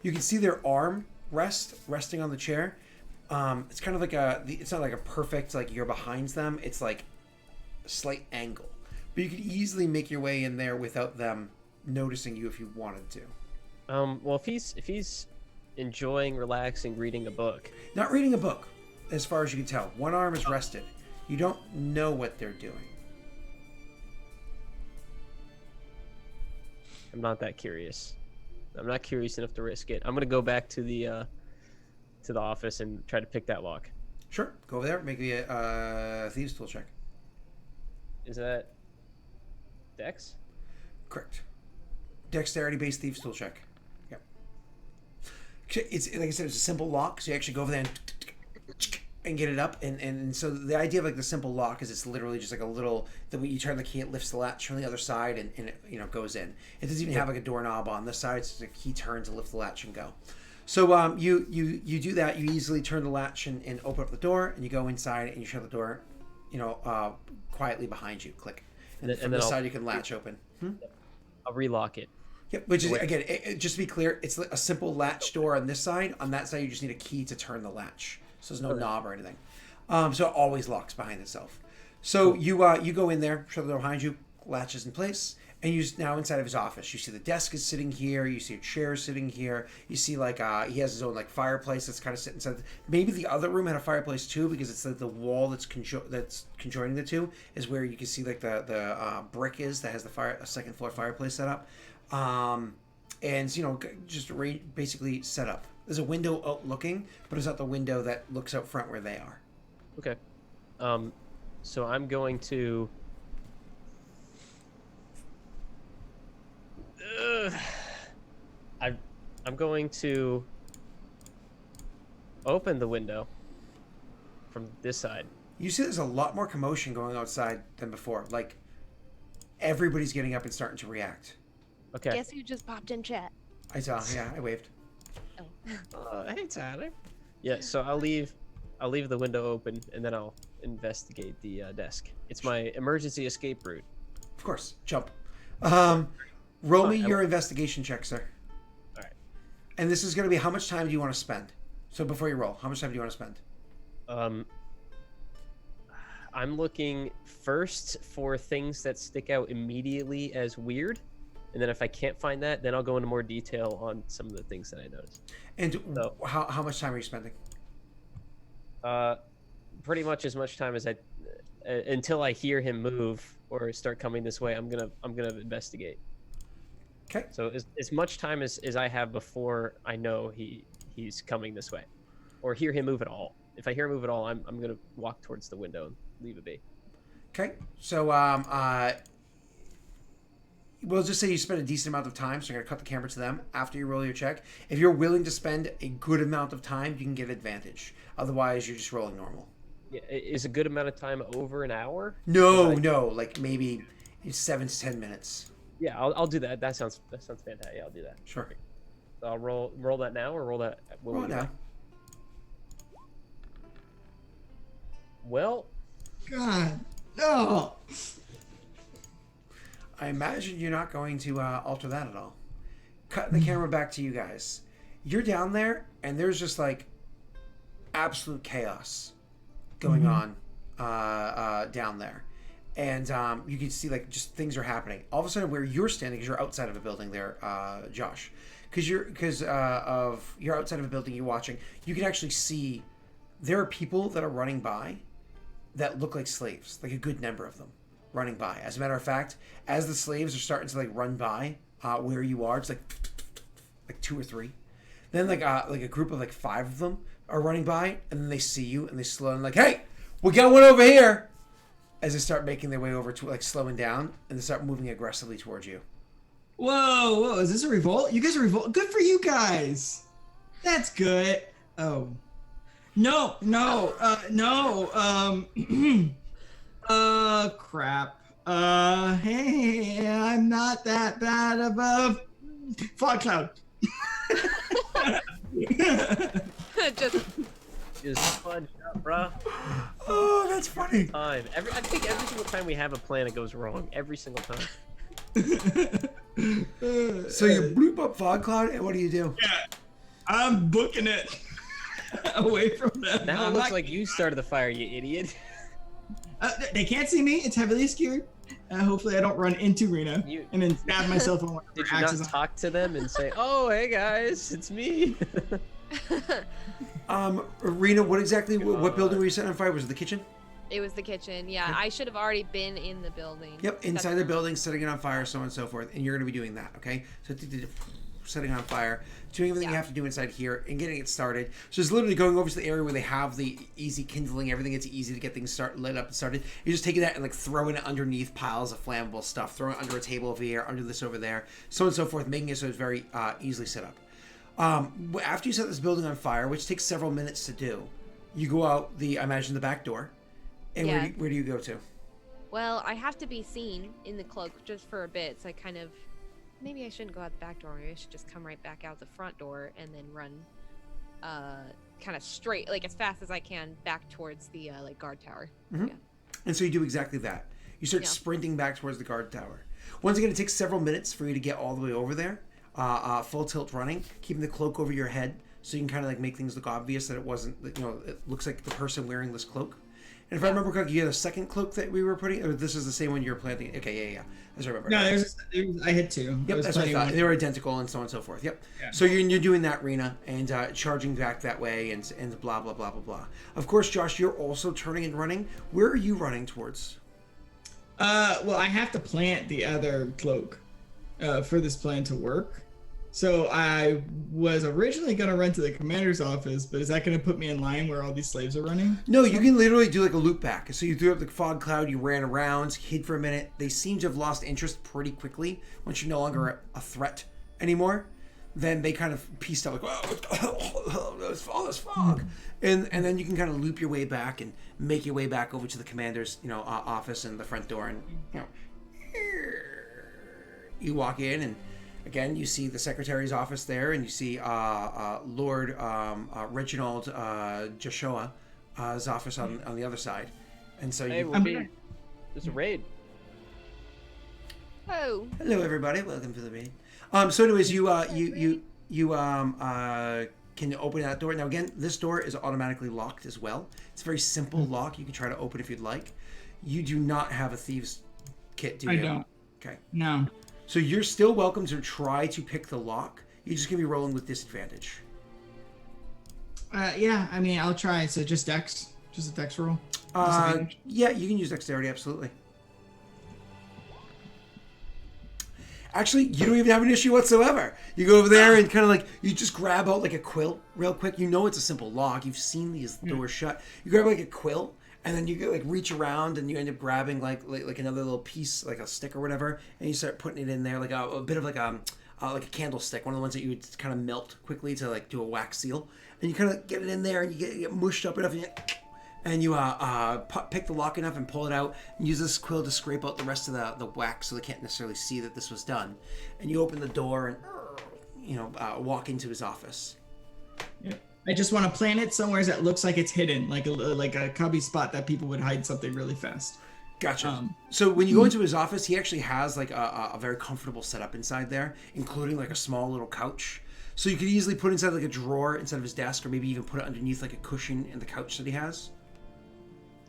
You can see their arm resting on the chair. It's kind of like it's not like a perfect like you're behind them. It's like a slight angle, but you could easily make your way in there without them noticing you if you wanted to. Well, if he's enjoying, relaxing, reading a book. Not reading a book, as far as you can tell. One arm is rested. You don't know what they're doing. I'm not that curious. I'm not curious enough to risk it. I'm gonna go back to the office and try to pick that lock. Sure, go over there. Make me a thieves tool check. Is that Dex? Correct. Dexterity-based thieves tool check. Yep. It's like I said, it's a simple lock, so you actually go over there and get it up, and so the idea of like the simple lock is it's literally just like a little, the way you turn the key, it lifts the latch from the other side, and it goes in. It doesn't even have like a doorknob on this side, so the key turns to lift the latch and go. So you do that. You easily turn the latch and open up the door, and you go inside and you shut the door, quietly behind you. Click, and from this side you can latch open. I'll relock it. Yep, which is again, just to be clear, it's a simple latch door on this side. On that side, you just need a key to turn the latch. So there's no knob or anything. So it always locks behind itself. So you go in there, shut the door behind you, latches in place, and you're now inside of his office. You see the desk is sitting here. You see a chair sitting here. You see like he has his own like fireplace that's kind of sitting inside. Maybe the other room had a fireplace too, because it's like the wall that's conjoining the two is where you can see like the brick is that has a second floor fireplace set up, and just basically set up. There's a window out looking, but it's not the window that looks out front where they are. Okay. So I'm going to. I'm going to open the window from this side. You see there's a lot more commotion going outside than before. Like, everybody's getting up and starting to react. Okay. Guess who just popped in chat? I saw, yeah, I waved. Oh. Hey, Tyler. Yeah, so I'll leave the window open, and then I'll investigate the desk. It's my emergency escape route. Of course, jump. Roll me your investigation check, sir. All right. And this is going to be how much time do you want to spend? So before you roll, how much time do you want to spend? I'm looking first for things that stick out immediately as weird, and then if I can't find that, then I'll go into more detail on some of the things that I noticed. And how much time are you spending? Pretty much as much time as I until I hear him move or start coming this way. I'm gonna investigate. Okay. So as much time as I have before I know he's coming this way, or hear him move at all. If I hear him move at all, I'm gonna walk towards the window and leave it be. Okay. So we'll just say you spend a decent amount of time, so I'm going to cut the camera to them after you roll your check. If you're willing to spend a good amount of time, you can get advantage. Otherwise, you're just rolling normal. Yeah, is a good amount of time over an hour? No, like maybe 7 to 10 minutes. Yeah, I'll do that. That sounds fantastic. Yeah, I'll do that. Sure. So I'll roll that now, or roll that. Roll it now. Well. God, no. I imagine you're not going to alter that at all. Cut the camera back to you guys. You're down there, and there's just like absolute chaos going on down there. And you can see like just things are happening. All of a sudden, where you're standing, because you're outside of a building there, Josh, because you're outside of a building, you're watching. You can actually see there are people that are running by that look like slaves, like a good number of them running by. As a matter of fact, as the slaves are starting to like run by where you are, it's like 2 or 3. Then like a group of like 5 of them are running by, and then they see you and they slow and like, hey, we got one over here. as they start making their way over to like slowing down, and they start moving aggressively towards you. Whoa, is this a revolt? You guys are revolt? Good for you guys. That's good. Oh. No. Crap. Hey, I'm not that bad of a fog cloud. Just fun up, bruh. Oh, that's funny. I think every single time we have a plan, it goes wrong. Every single time. So you bloop up fog cloud, and what do you do? Yeah, I'm booking it away from them. Now it looks like you started the fire, you idiot. They can't see me. It's heavily skewed. Hopefully, I don't run into Rena and then stab myself on one of Did her you not axes. talk to them and say, "Oh, hey guys, it's me"? Rena, what building were you setting on fire? Was it the kitchen? It was the kitchen. Yeah, I should have already been in the building. Yep, inside the building, setting it on fire, so on and so forth. And you're going to be doing that, okay? So setting on fire, doing everything you have to do inside here, and getting it started. So it's literally going over to the area where they have the easy kindling, everything. It's easy to get things lit up and started. You're just taking that and like throwing it underneath piles of flammable stuff, throwing it under a table over here, under this over there, so on and so forth, making it so it's very easily set up. After you set this building on fire, which takes several minutes to do, you go out I imagine the back door. And where do you go to? Well, I have to be seen in the cloak just for a bit, so maybe I shouldn't go out the back door. Maybe I should just come right back out the front door and then run kind of straight, like as fast as I can, back towards the like guard tower. Mm-hmm. Yeah. And so you do exactly that. You start sprinting back towards the guard tower. Once again, it takes several minutes for you to get all the way over there. Full tilt running, keeping the cloak over your head so you can kind of like make things look obvious that it wasn't, it looks like the person wearing this cloak. And if I remember correctly, you had a second cloak that we were putting, or this is the same one you were planting. Okay, yeah. As I remember. No, I had two. Yep, that's what I thought. They were identical and so on and so forth. Yep. Yeah. So you're doing that, Rena, and charging back that way, and blah blah blah blah blah. Of course, Josh, you're also turning and running. Where are you running towards? Well, I have to plant the other cloak for this plan to work. So I was originally going to run to the commander's office, but is that going to put me in line where all these slaves are running? No, you can literally do like a loop back. So you threw up the fog cloud, you ran around, hid for a minute. They seem to have lost interest pretty quickly once you're no longer a threat anymore. Then they kind of pieced out like, oh, there's all this fog. And then you can kind of loop your way back and make your way back over to the commander's office and the front door. And you walk in and again, you see the secretary's office there, and you see Lord Reginald Joshua's office on the other side. And so there's a raid. Oh. Hello, everybody. Welcome to the raid. So, anyways, you can open that door. Now, again, this door is automatically locked as well. It's a very simple lock. You can try to open if you'd like. You do not have a thieves kit, do you? I don't. Okay. No. So you're still welcome to try to pick the lock. You're just going to be rolling with disadvantage. Yeah, I mean, I'll try. So just Dex? Just a Dex roll? Yeah, you can use dexterity, absolutely. Actually, you don't even have an issue whatsoever. You go over there and kind of like, you just grab out like a quill real quick. You know it's a simple lock. You've seen these doors shut. You grab like a quill. And then you get like reach around and you end up grabbing like another little piece, like a stick or whatever, and you start putting it in there, like a bit of like a candlestick, one of the ones that you would kind of melt quickly to like do a wax seal, and you kind of get it in there and you get mushed up enough, and you pick the lock enough and pull it out, and use this quill to scrape out the rest of the wax so they can't necessarily see that this was done, and you open the door and walk into his office. Yeah. I just want to plant it somewhere that looks like it's hidden, like a cubby spot that people would hide something really fast. Gotcha. So when you go into his office, he actually has like a very comfortable setup inside there, including like a small little couch. So you could easily put inside like a drawer inside of his desk, or maybe even put it underneath like a cushion in the couch that he has.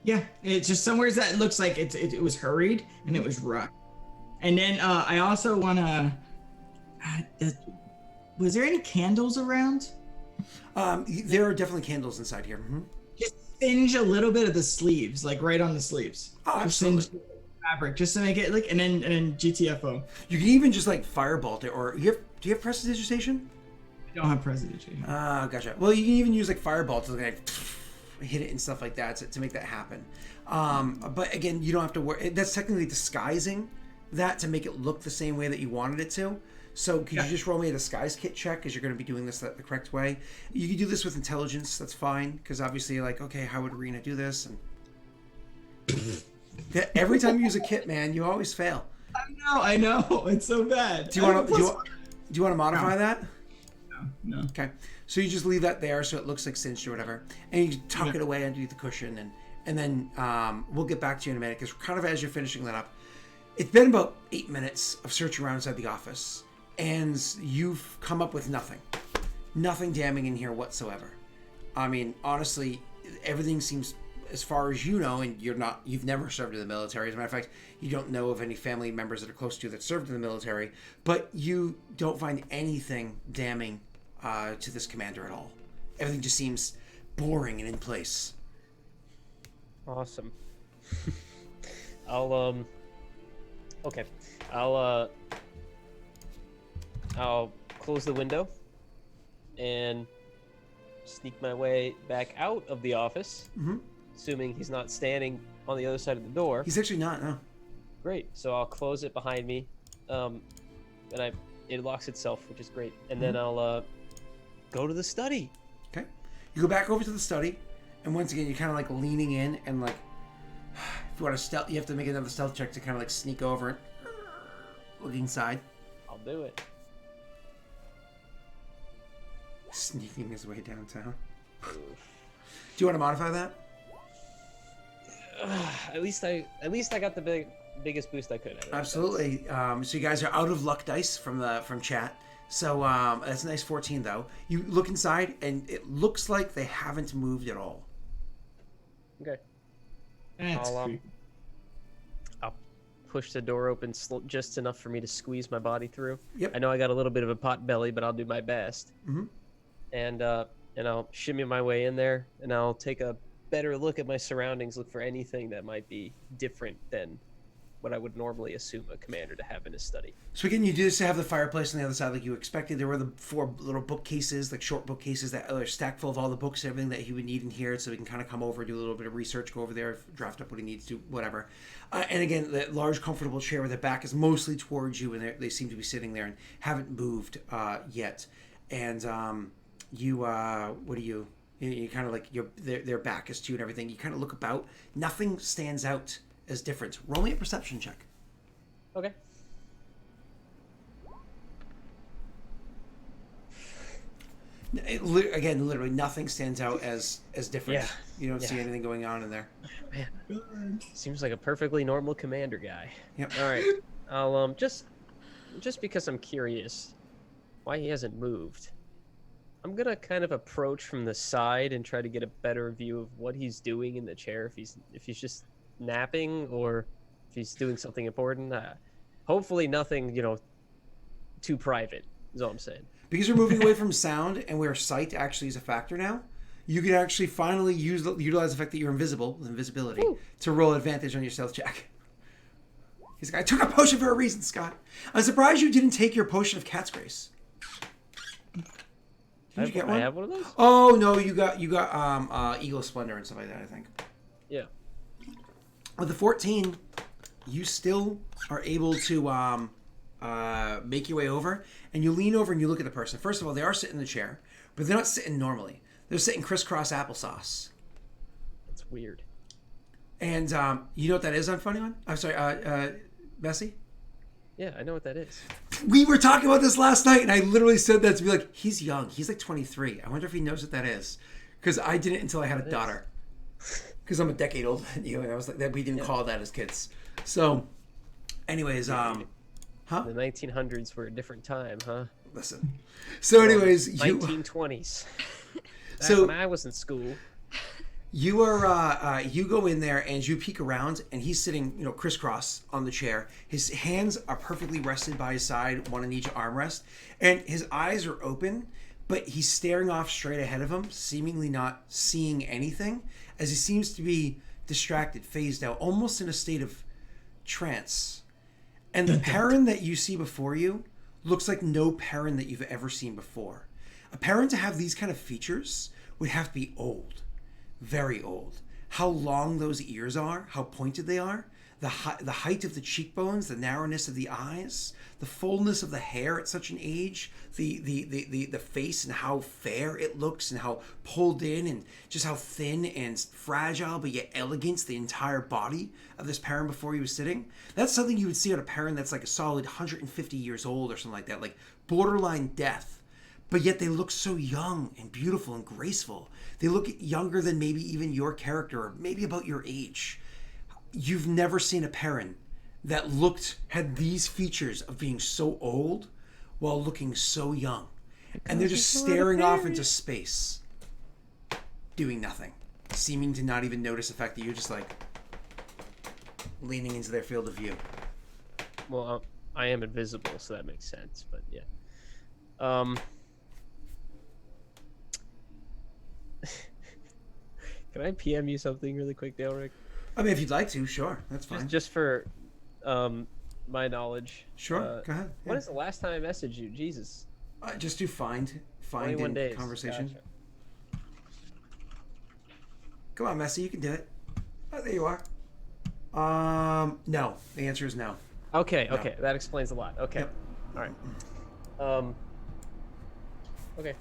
Yeah, it's just somewhere that looks like it was hurried and it was rough. And then I also want to. Was there any candles around? There are definitely candles inside here. Mm-hmm. Just singe a little bit of the sleeves, like right on the sleeves. Oh, absolutely. Singe the fabric, just to make it like, and then GTFO. You can even just like firebolt it, or do you have prestidigitation? I don't have prestidigitation. Gotcha. Well, you can even use like firebolt to like hit it and stuff like that to make that happen. But again, you don't have to worry. That's technically disguising that to make it look the same way that you wanted it to. So could you just roll me a disguise kit check, because you're going to be doing this the correct way? You can do this with intelligence. That's fine, because obviously you're like, okay, how would Rena do this? And every time you use a kit, man, you always fail. I know. It's so bad. Do you want to modify that? No. Okay. So you just leave that there so it looks like cinched or whatever. And you tuck it away underneath the cushion. And then we'll get back to you in a minute, because kind of as you're finishing that up, it's been about 8 minutes of searching around inside the office. And you've come up with nothing. Nothing damning in here whatsoever. I mean, honestly, everything seems, as far as you know, and you've never served in the military. As a matter of fact, you don't know of any family members that are close to you that served in the military, but you don't find anything damning to this commander at all. Everything just seems boring and in place. Awesome. I'll close the window and sneak my way back out of the office, assuming he's not standing on the other side of the door. He's actually not, no. Great. So I'll close it behind me, and it locks itself, which is great. And then I'll go to the study. Okay. You go back over to the study, and once again, you're kind of like leaning in, and like, if you want to stealth, you have to make another stealth check to kind of like sneak over and look inside. I'll do it. Sneaking his way downtown. Do you want to modify that? At least I got the biggest boost I could. Absolutely. So you guys are out of luck dice from chat. So that's a nice 14 though. You look inside and it looks like they haven't moved at all. Okay. That's I'll push the door open just enough for me to squeeze my body through. Yep. I know I got a little bit of a pot belly, but I'll do my best. Mm-hmm. And I'll shimmy my way in there, and I'll take a better look at my surroundings, look for anything that might be different than what I would normally assume a commander to have in his study. So again, you do just have the fireplace on the other side like you expected. There were the 4 little bookcases, like short bookcases that are stacked full of all the books and everything that he would need in here, so he can kind of come over, do a little bit of research, go over there, draft up what he needs to, whatever. And again, the large comfortable chair with the back is mostly towards you, and they seem to be sitting there and haven't moved yet. And you kind of like their back is to you and everything. You kind of look about. Nothing stands out as different. Roll me a perception check. Okay. Again, literally nothing stands out as different. Yeah. You don't see anything going on in there. Man, seems like a perfectly normal commander guy. Yep. All right. I'll just because I'm curious why he hasn't moved. I'm gonna kind of approach from the side and try to get a better view of what he's doing in the chair. If he's just napping or if he's doing something important. Hopefully nothing, too private is all I'm saying. Because you're moving away from sound and where sight actually is a factor now, you can actually finally utilize the fact that you're invisible with invisibility to roll advantage on your stealth check. He's like, I took a potion for a reason, Scott. I'm surprised you didn't take your potion of cat's grace. Did you get one? I have one of those? Oh no, you got Eagle Splendor and stuff like that, I think. Yeah. With the 14, you still are able to make your way over, and you lean over and you look at the person. First of all, they are sitting in the chair, but they're not sitting normally. They're sitting crisscross applesauce. That's weird. And you know what that is on Funny One? I'm sorry, Bessie? Yeah, I know what that is. We were talking about this last night, and I literally said that to be like, he's young. He's like 23. I wonder if he knows what that is. Because I didn't until I had a daughter. Because I'm a decade older than you, and I was like, we didn't call that as kids. So, anyways, The 1900s were a different time, huh? Listen. So, anyways, 1920s. Back So when I was in school. you are you go in there and you peek around, and he's sitting, crisscross on the chair. His hands are perfectly rested by his side, one in each armrest, and his eyes are open, but he's staring off straight ahead of him, seemingly not seeing anything, as he seems to be distracted, phased out, almost in a state of trance. And the Perrin that you see before you looks like no Perrin that you've ever seen before. A Perrin to have these kind of features would have to be old. very old. How long those ears are, how pointed they are, the height of the cheekbones, the narrowness of the eyes, the fullness of the hair at such an age, the face and how fair it looks and how pulled in and just how thin and fragile but yet elegant the entire body of this Perrin before he was sitting. That's something you would see on a Perrin that's like a solid 150 years old or something like that, like borderline death. But yet they look so young and beautiful and graceful. They look younger than maybe even your character or maybe about your age. You've never seen a Perrin that had these features of being so old while looking so young. And they're just staring off into space, doing nothing, seeming to not even notice the fact that you're just like leaning into their field of view. Well, I am invisible, so that makes sense, but yeah. Can I PM you something really quick, Daelric? I mean, if you'd like to, sure, that's fine. Just for my knowledge. Sure, go ahead. When is the last time I messaged you? Jesus. Just do find 21 in days. conversation. Gotcha. Come on, Messi, you can do it. Oh, there you are. No. The answer is no. Okay, No. okay, that explains a lot. Okay, Yep. all right. Okay.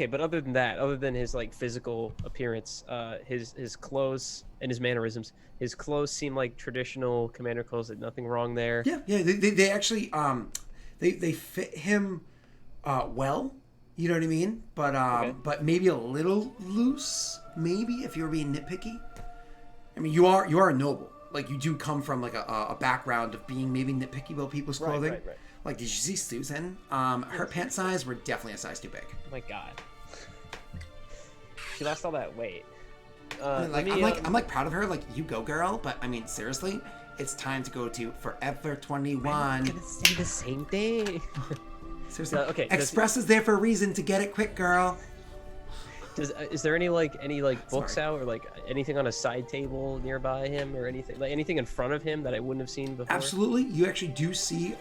But other than that, other than his like physical appearance, his clothes and his mannerisms, his clothes seem like traditional commander clothes. Like nothing wrong there. Yeah. They actually they fit him well. You know what I mean? But Okay. but maybe a little loose. Maybe if you're being nitpicky. I mean, you are a noble. Like you do come from like a background of being maybe nitpicky about people's clothing. Right. Like, did you see Susan? Her pant size were definitely a size too big. Oh my god. She lost all that weight. I'm like proud of her. Like, you go, girl. But I mean, seriously, it's time to go to Forever 21. I'm gonna say the same thing. Seriously. Okay. Express is there for a reason. To get it quick, girl. Is there any books Sorry. out or like anything on a side table nearby him or anything in front of him that I wouldn't have seen before? Absolutely, you actually do see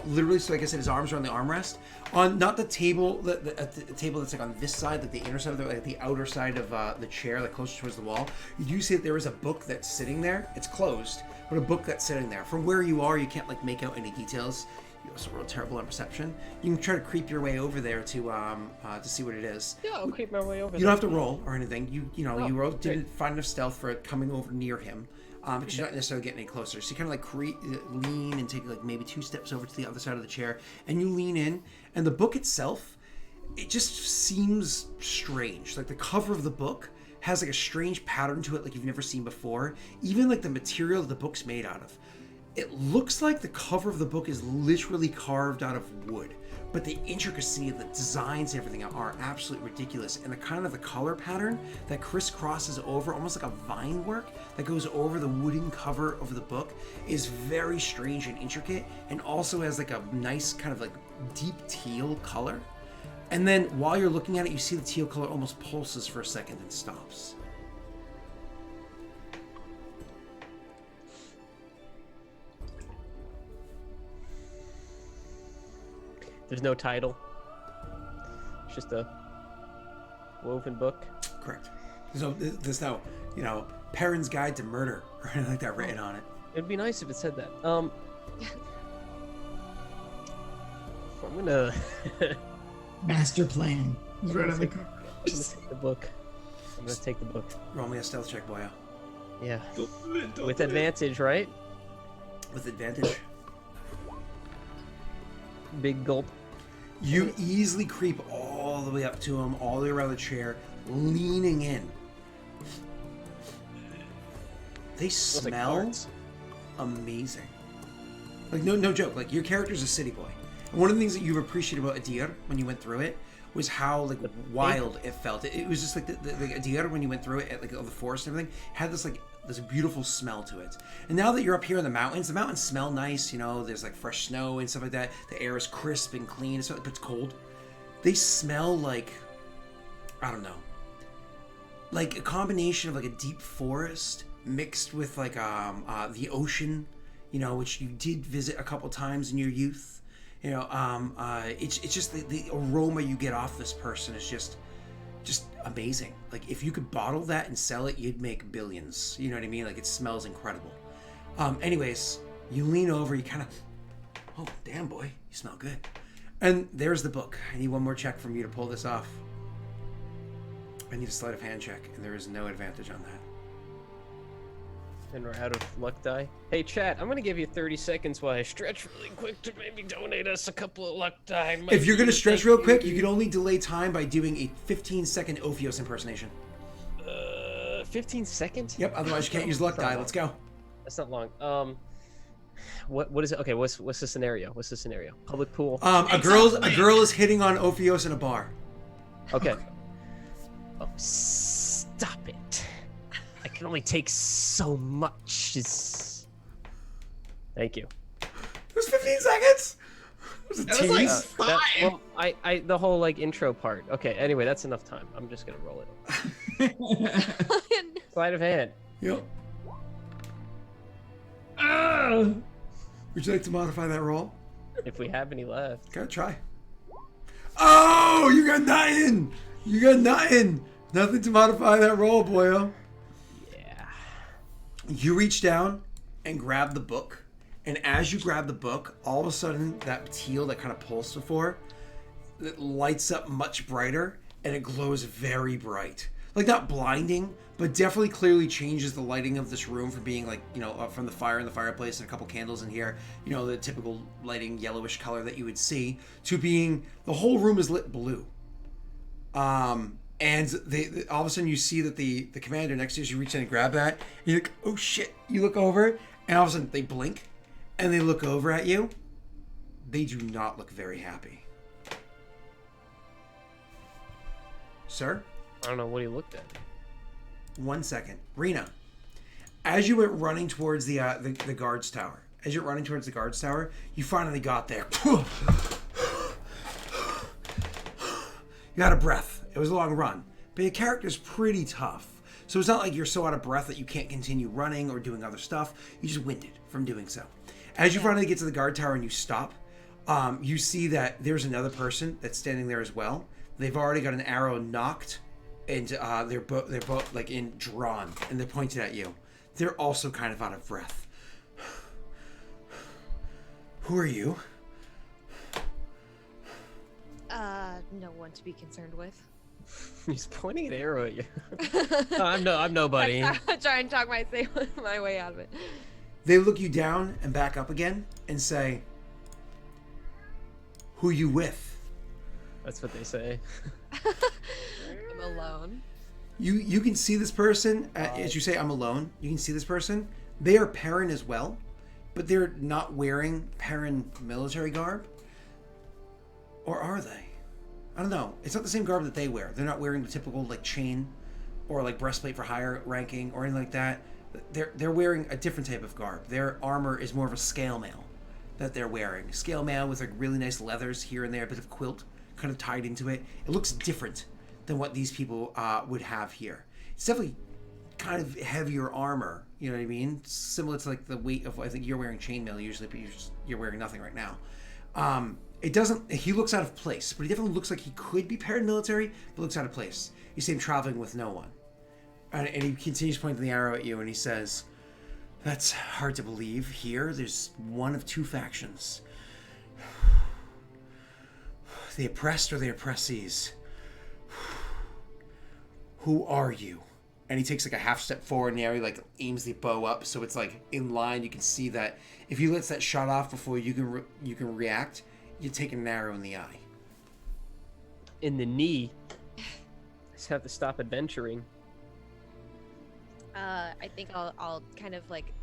literally. So like I said, his arms are on the armrest, on not the table, the table that's like on this side, like the inner side of like the outer side of the chair, like closer towards the wall. You do see that there is a book that's sitting there. It's closed, but a book that's sitting there. From where you are, you can't like make out any details. You're also real terrible on perception. You can try to creep your way over there to see what it is. Yeah, I'll creep my way over. You don't have to roll or anything. You great. didn't find enough stealth for it coming over near him, because you're not necessarily getting any closer. So you kind of like lean and take like maybe 2 steps over to the other side of the chair, and you lean in. And the book itself, it just seems strange. Like the cover of the book has like a strange pattern to it, like you've never seen before. Even like the material the book's made out of. It looks like the cover of the book is literally carved out of wood, but the intricacy of the designs and everything are absolutely ridiculous. And the kind of the color pattern that crisscrosses over, almost like a vine work that goes over the wooden cover of the book, is very strange and intricate, and also has like a nice kind of like deep teal color. And then while you're looking at it, you see the teal color almost pulses for a second and stops. There's no title. It's just a woven book. Correct. There's no, Perrin's Guide to Murder or anything like that written on it. It'd be nice if it said that. I'm gonna. Master plan. It's right on the cover. I'm gonna take the book. I'm gonna take the book. Roll me a stealth check, boyo. Yeah. Don't With do it. advantage, right? With advantage. Big gulp. You easily creep all the way up to him, all the way around the chair, leaning in. They Smells like smell farts. amazing. Like, no joke. Like, your character's a city boy. And one of the things that you've appreciated about Adir when you went through it was how like wild it felt. It was just like the Adir when you went through it, at, like all the forest and everything, had this beautiful smell to it. And now that you're up here in the mountains smell nice. There's like fresh snow and stuff like that. The air is crisp and clean. But it's cold. They smell like, I don't know, like a combination of like a deep forest mixed with like the ocean, which you did visit a couple times in your youth. It's just the aroma you get off this person is just just amazing. Like, if you could bottle that and sell it, you'd make billions. You know what I mean? Like, it smells incredible. Anyways, you lean over, you kind of, oh, damn, boy, you smell good. And there's the book. I need one more check from you to pull this off. I need a sleight of hand check, and there is no advantage on that. And we're out of luck die. Hey, chat, I'm gonna give you 30 seconds while I stretch really quick to maybe donate us a couple of luck die. If you're going to stretch real quick, you can only delay time by doing a 15-second Ophios impersonation. 15 seconds? Yep, otherwise you can't use luck die. Let's go. That's not long. What is it? Okay, what's the scenario? What's the scenario? Public pool. A girl is hitting on Ophios in a bar. Okay. Oh, stop it. I can only take so much. Thank you. It was 15 seconds. It was a That was like tease. 5. I the whole like intro part. Okay, anyway, that's enough time. I'm just gonna roll it. Sleight of hand. Yep. Would you like to modify that roll? If we have any left. Gotta try. Oh, you got nothing. You got nothing. Nothing to modify that roll, boyo. Yeah. You reach down and grab the book. And as you grab the book, all of a sudden that teal that kind of pulsed before, it lights up much brighter and it glows very bright. Like, not blinding, but definitely clearly changes the lighting of this room from being like, you know, from the fire in the fireplace and a couple candles in here, you know, the typical lighting yellowish color that you would see, to being the whole room is lit blue. And all of a sudden you see that the commander next to you, you reach in and grab that, and you're like, oh shit, you look over, and all of a sudden they blink, and they look over at you. They do not look very happy. Sir? I don't know what he looked at. 1 second. Rena, as you went running towards the guards tower, you finally got there. You got a breath. It was a long run. But your character's pretty tough. So it's not like you're so out of breath that you can't continue running or doing other stuff. You just winded from doing so. As you finally get to the guard tower and you stop, you see that there's another person that's standing there as well. They've already got an arrow knocked, and they're both like drawn, and they're pointed at you. They're also kind of out of breath. Who are you? No one to be concerned with. He's pointing an arrow at you. I'm nobody. I'm trying to talk my way out of it. They look you down and back up again and say, who you with? That's what they say. I'm alone. You can see this person, as you say, I'm alone. You can see this person. They are Perrin as well, but they're not wearing Perrin military garb. Or are they? I don't know. It's not the same garb that they wear. They're not wearing the typical like chain or like breastplate for higher ranking or anything like that. They're wearing a different type of garb. Their armor is more of a scale mail that they're wearing. Scale mail with like really nice leathers here and there, a bit of quilt kind of tied into it. It looks different than what these people would have here. It's definitely kind of heavier armor, you know what I mean? Similar to like the weight of, I think you're wearing chainmail usually, but you're wearing nothing right now. It doesn't, he looks out of place, but he definitely looks like he could be paramilitary, but looks out of place. You see him traveling with no one. And he continues pointing the arrow at you, and he says, that's hard to believe. Here, there's one of two factions. The oppressed or the oppressees. Who are you? And he takes like a half step forward and he like aims the bow up so it's like in line. You can see that if he lets that shot off before you can react, you're taking an arrow in the eye. In the knee. I just have to stop adventuring. I think I'll kind of like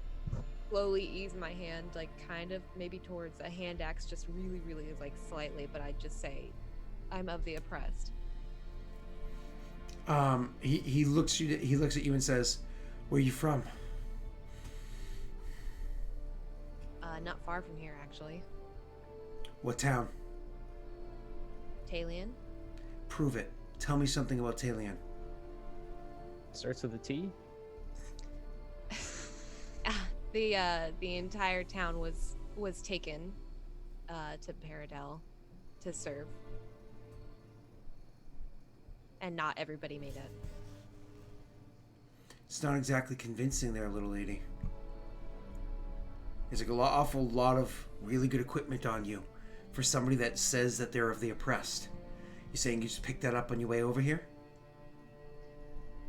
slowly ease my hand, like kind of maybe towards a hand axe, just really like slightly, but I just say, I'm of the oppressed. He looks at you and says, where are you from? Not far from here, actually. What town? Talion. Prove it. Tell me something about Talion. Starts with a T. The entire town was taken to Peredhel to serve. and not everybody made it. It's not exactly convincing there, little lady. There's like awful lot of really good equipment on you for somebody that says that they're of the oppressed. You saying you just picked that up on your way over here?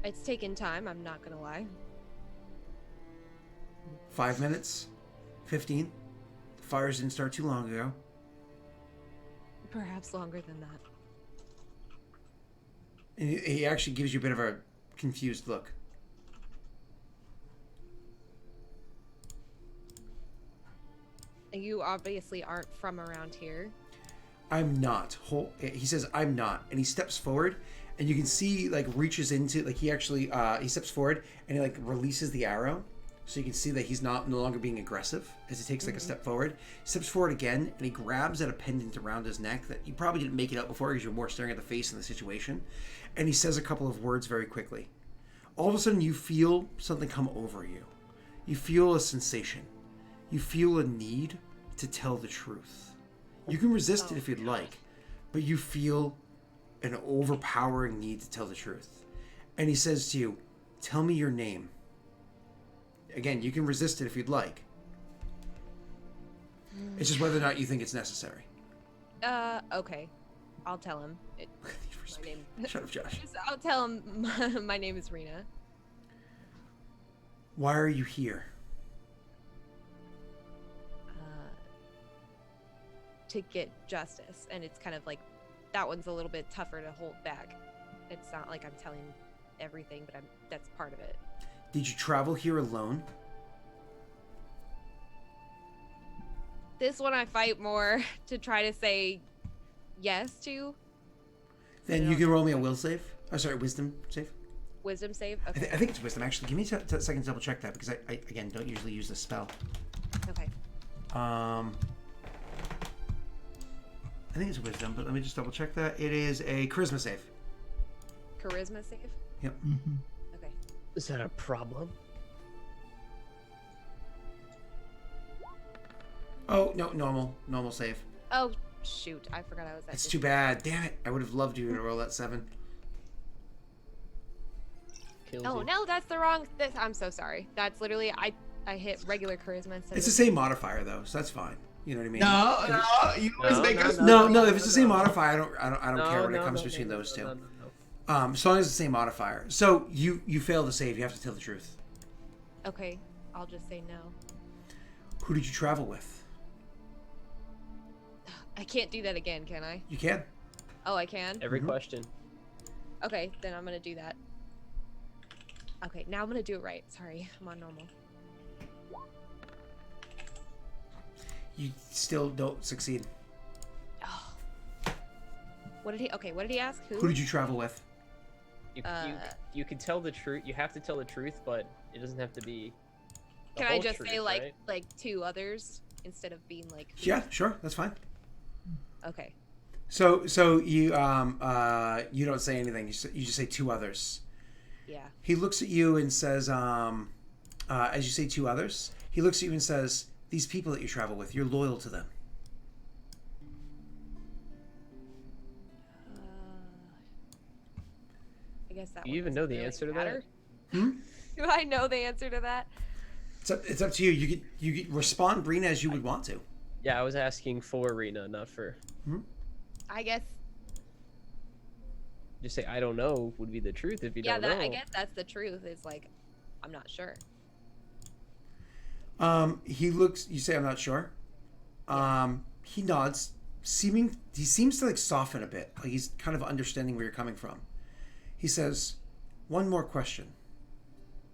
It's taken time, I'm not gonna lie. 5 minutes? 15? The fires didn't start too long ago. Perhaps longer than that. And he actually gives you a bit of a confused look. You obviously aren't from around here. I'm not. He says, I'm not. And he steps forward, and you can see, like, reaches into, like, he actually, he steps forward, and he, like, releases the arrow. So you can see that he's no longer being aggressive as he takes, like, a step forward. He steps forward again, and he grabs at a pendant around his neck that you probably didn't make it out before because you're more staring at the face in the situation. And he says a couple of words very quickly. All of a sudden, you feel something come over you. You feel a sensation. You feel a need to tell the truth. You can resist it if you'd like, but you feel an overpowering need to tell the truth. And he says to you, tell me your name. Again, you can resist it if you'd like. It's just whether or not you think it's necessary. Okay. I'll tell him. My name. Shut up, Josh. I'll tell him my name is Rena. Why are you here? To get justice, and it's kind of like that one's a little bit tougher to hold back. It's not like I'm telling everything, but that's part of it. Did you travel here alone? This one I fight more to try to say yes to. Then you can roll me a will save. Oh, sorry, wisdom save. Wisdom save? Okay. I think it's wisdom, actually. Give me a second to double check that, because I again, don't usually use this spell. Okay. I think it's wisdom, but let me just double check that. It is a charisma save. Charisma save? Yep. Okay. Is that a problem? Oh, no, normal save. Oh, shoot. I forgot I was at It's too bad. Damn it. I would have loved you to roll that 7. Kills Oh, you. no, that's the wrong... I'm so sorry. That's literally... I hit regular charisma instead It's the of... same modifier, though, so that's fine. You know what I mean? No, you always make us. No. If it's the same modifier, I don't care when it comes no, between no, those two. no. As long as it's the same modifier. So you fail the save. You have to tell the truth. Okay, I'll just say no. Who did you travel with? I can't do that again, can I? You can. Oh, I can? Every question. Okay, then I'm gonna do that. Okay, now I'm gonna do it right. Sorry, I'm on normal. You still don't succeed. Oh. What did he ask? Who did you travel with? You can tell the truth. You have to tell the truth, but it doesn't have to be. The Can I whole just truth, say right? like 2 others instead of being like? who? Yeah, sure, that's fine. Okay. So you you don't say anything. You just say 2 others. Yeah. He looks at you and says, as you say 2 others, he looks at you and says, these people that you travel with, you're loyal to them. I guess that. Do one you even doesn't know the really answer to matter. that? Hmm? Do I know the answer to that? It's up to you. You could respond, Brina, as you would want to. Yeah, I was asking for Rena, not for. I guess. Just say I don't know would be the truth if you don't know. I guess that's the truth. Is like, I'm not sure. He looks. You say, I'm not sure. He nods. He seems to like soften a bit. Like he's kind of understanding where you're coming from. He says, "One more question.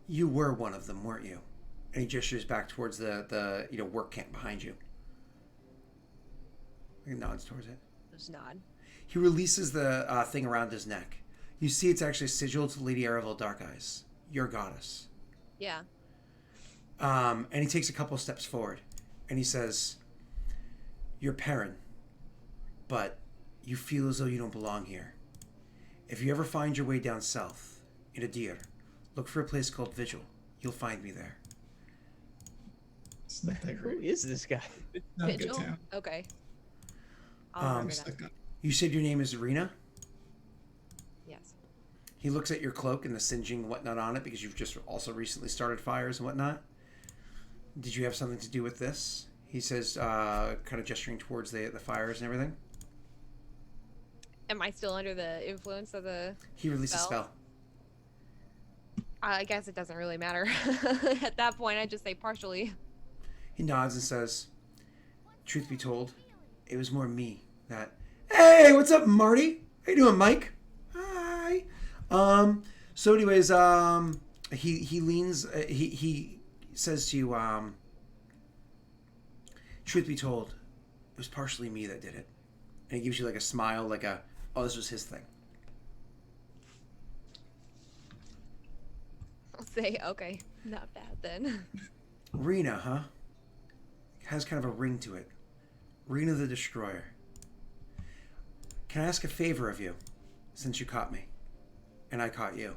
You were one of them, weren't you?" And he gestures back towards the work camp behind you. He nods towards it. Just nod. He releases the thing around his neck. You see, it's actually a sigil to Lady Erevel Darkeyes, your goddess. Yeah. And he takes a couple steps forward, and he says, "You're Perrin, but you feel as though you don't belong here. If you ever find your way down south, in Adir, look for a place called Vigil. You'll find me there." It's not that Who great. is this guy? Not a good Vigil? town. Okay. I'll remember that. Stuck up. You said your name is Rena? Yes. He looks at your cloak and the singeing and whatnot on it because you've just also recently started fires and whatnot. Did you have something to do with this? He says, kind of gesturing towards the fires and everything. Am I still under the influence of the He released a spell. I guess it doesn't really matter. At that point, I just say partially. He nods and says, truth be told, it was more me that... Hey, what's up, Marty? How you doing, Mike? Hi. So anyways, he leans, he says to you, truth be told, it was partially me that did it. And he gives you like a smile, like a, oh, this was his thing. I'll say, okay, not bad then. Rena, huh? Has kind of a ring to it. Rena the Destroyer. Can I ask a favor of you, since you caught me, and I caught you?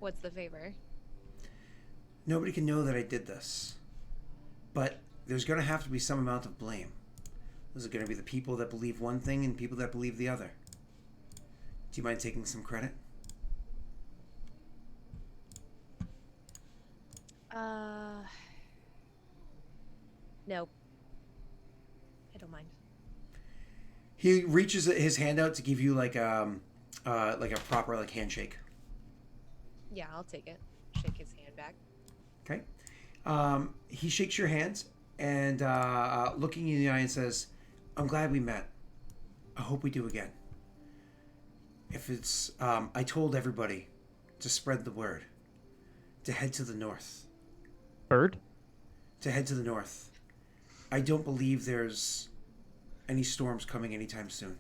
What's the favor? Nobody can know that I did this, but there's going to have to be some amount of blame. There's going to be the people that believe one thing and people that believe the other. Do you mind taking some credit? No. I don't mind. He reaches his hand out to give you like a proper like handshake. Yeah, I'll take it. Shake his hand back. Okay. He shakes your hand and looking you in the eye and says, I'm glad we met. I hope we do again. If it's, I told everybody to spread the word, to head to the north. Bird? To head to the north. I don't believe there's any storms coming anytime soon.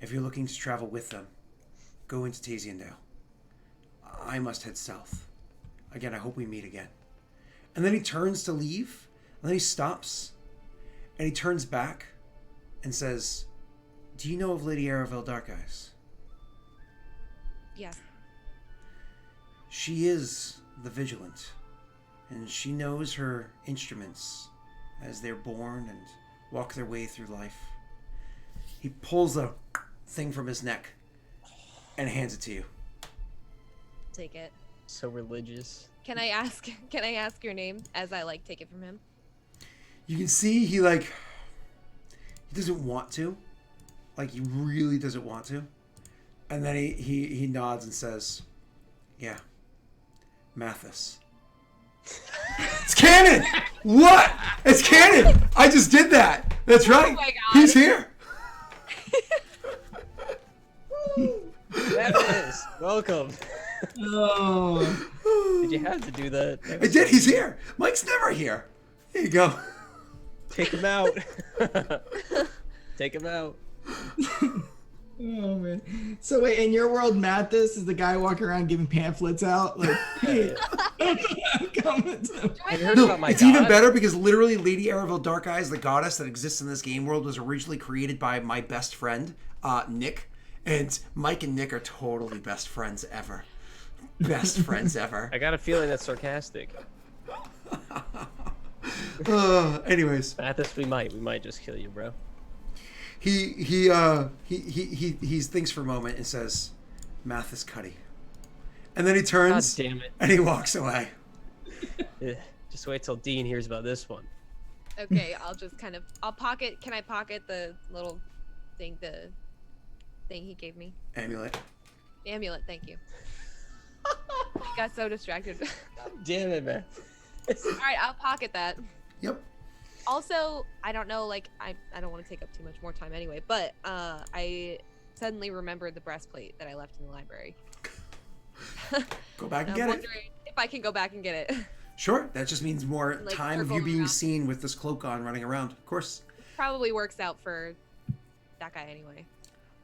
If you're looking to travel with them, go into Taziendale. I must head south. Again, I hope we meet again. And then he turns to leave, and then he stops, and he turns back and says, do you know of Lady Aravel Darkeyes? Yes. She is the Vigilant, and she knows her instruments as they're born and walk their way through life. He pulls a thing from his neck and hands it to you. Take it. So religious. Can I ask your name as I like take it from him? You can see he doesn't want to. Like he really doesn't want to. And then he nods and says, yeah, Mathis. It's canon! What? It's canon! I just did that! That's right! Oh my God. He's here! Mathis, welcome. Oh. Did you have to do that? I did, he's here! Mike's never here! Here you go. Take him out. Take him out. Oh man. So wait, in your world, Mathis is the guy walking around giving pamphlets out, like, hey, I'm coming to. Have you heard No, about my it's god? even better because literally Lady Aravel Darkeyes, the goddess that exists in this game world, was originally created by my best friend, Nick. And Mike and Nick are totally best friends ever. Best friends ever. I got a feeling that's sarcastic. Anyways, Mathis, we might just kill you, bro. he thinks for a moment and says, Mathis Cuddy. And then he turns God damn it. and he walks away. Just wait till Dean hears about this one. Okay, I'll pocket. Can I pocket the little thing, the thing he gave me? Amulet. The amulet, thank you. I got so distracted. God damn it, man. Alright, I'll pocket that. Yep. Also, I don't know, like, I don't want to take up too much more time anyway, but I suddenly remembered the breastplate that I left in the library. Go back and I'm get it. wondering if I can go back and get it. Sure. That just means more Like, time of circle you being around. seen with this cloak on running around. Of course. Probably works out for that guy anyway.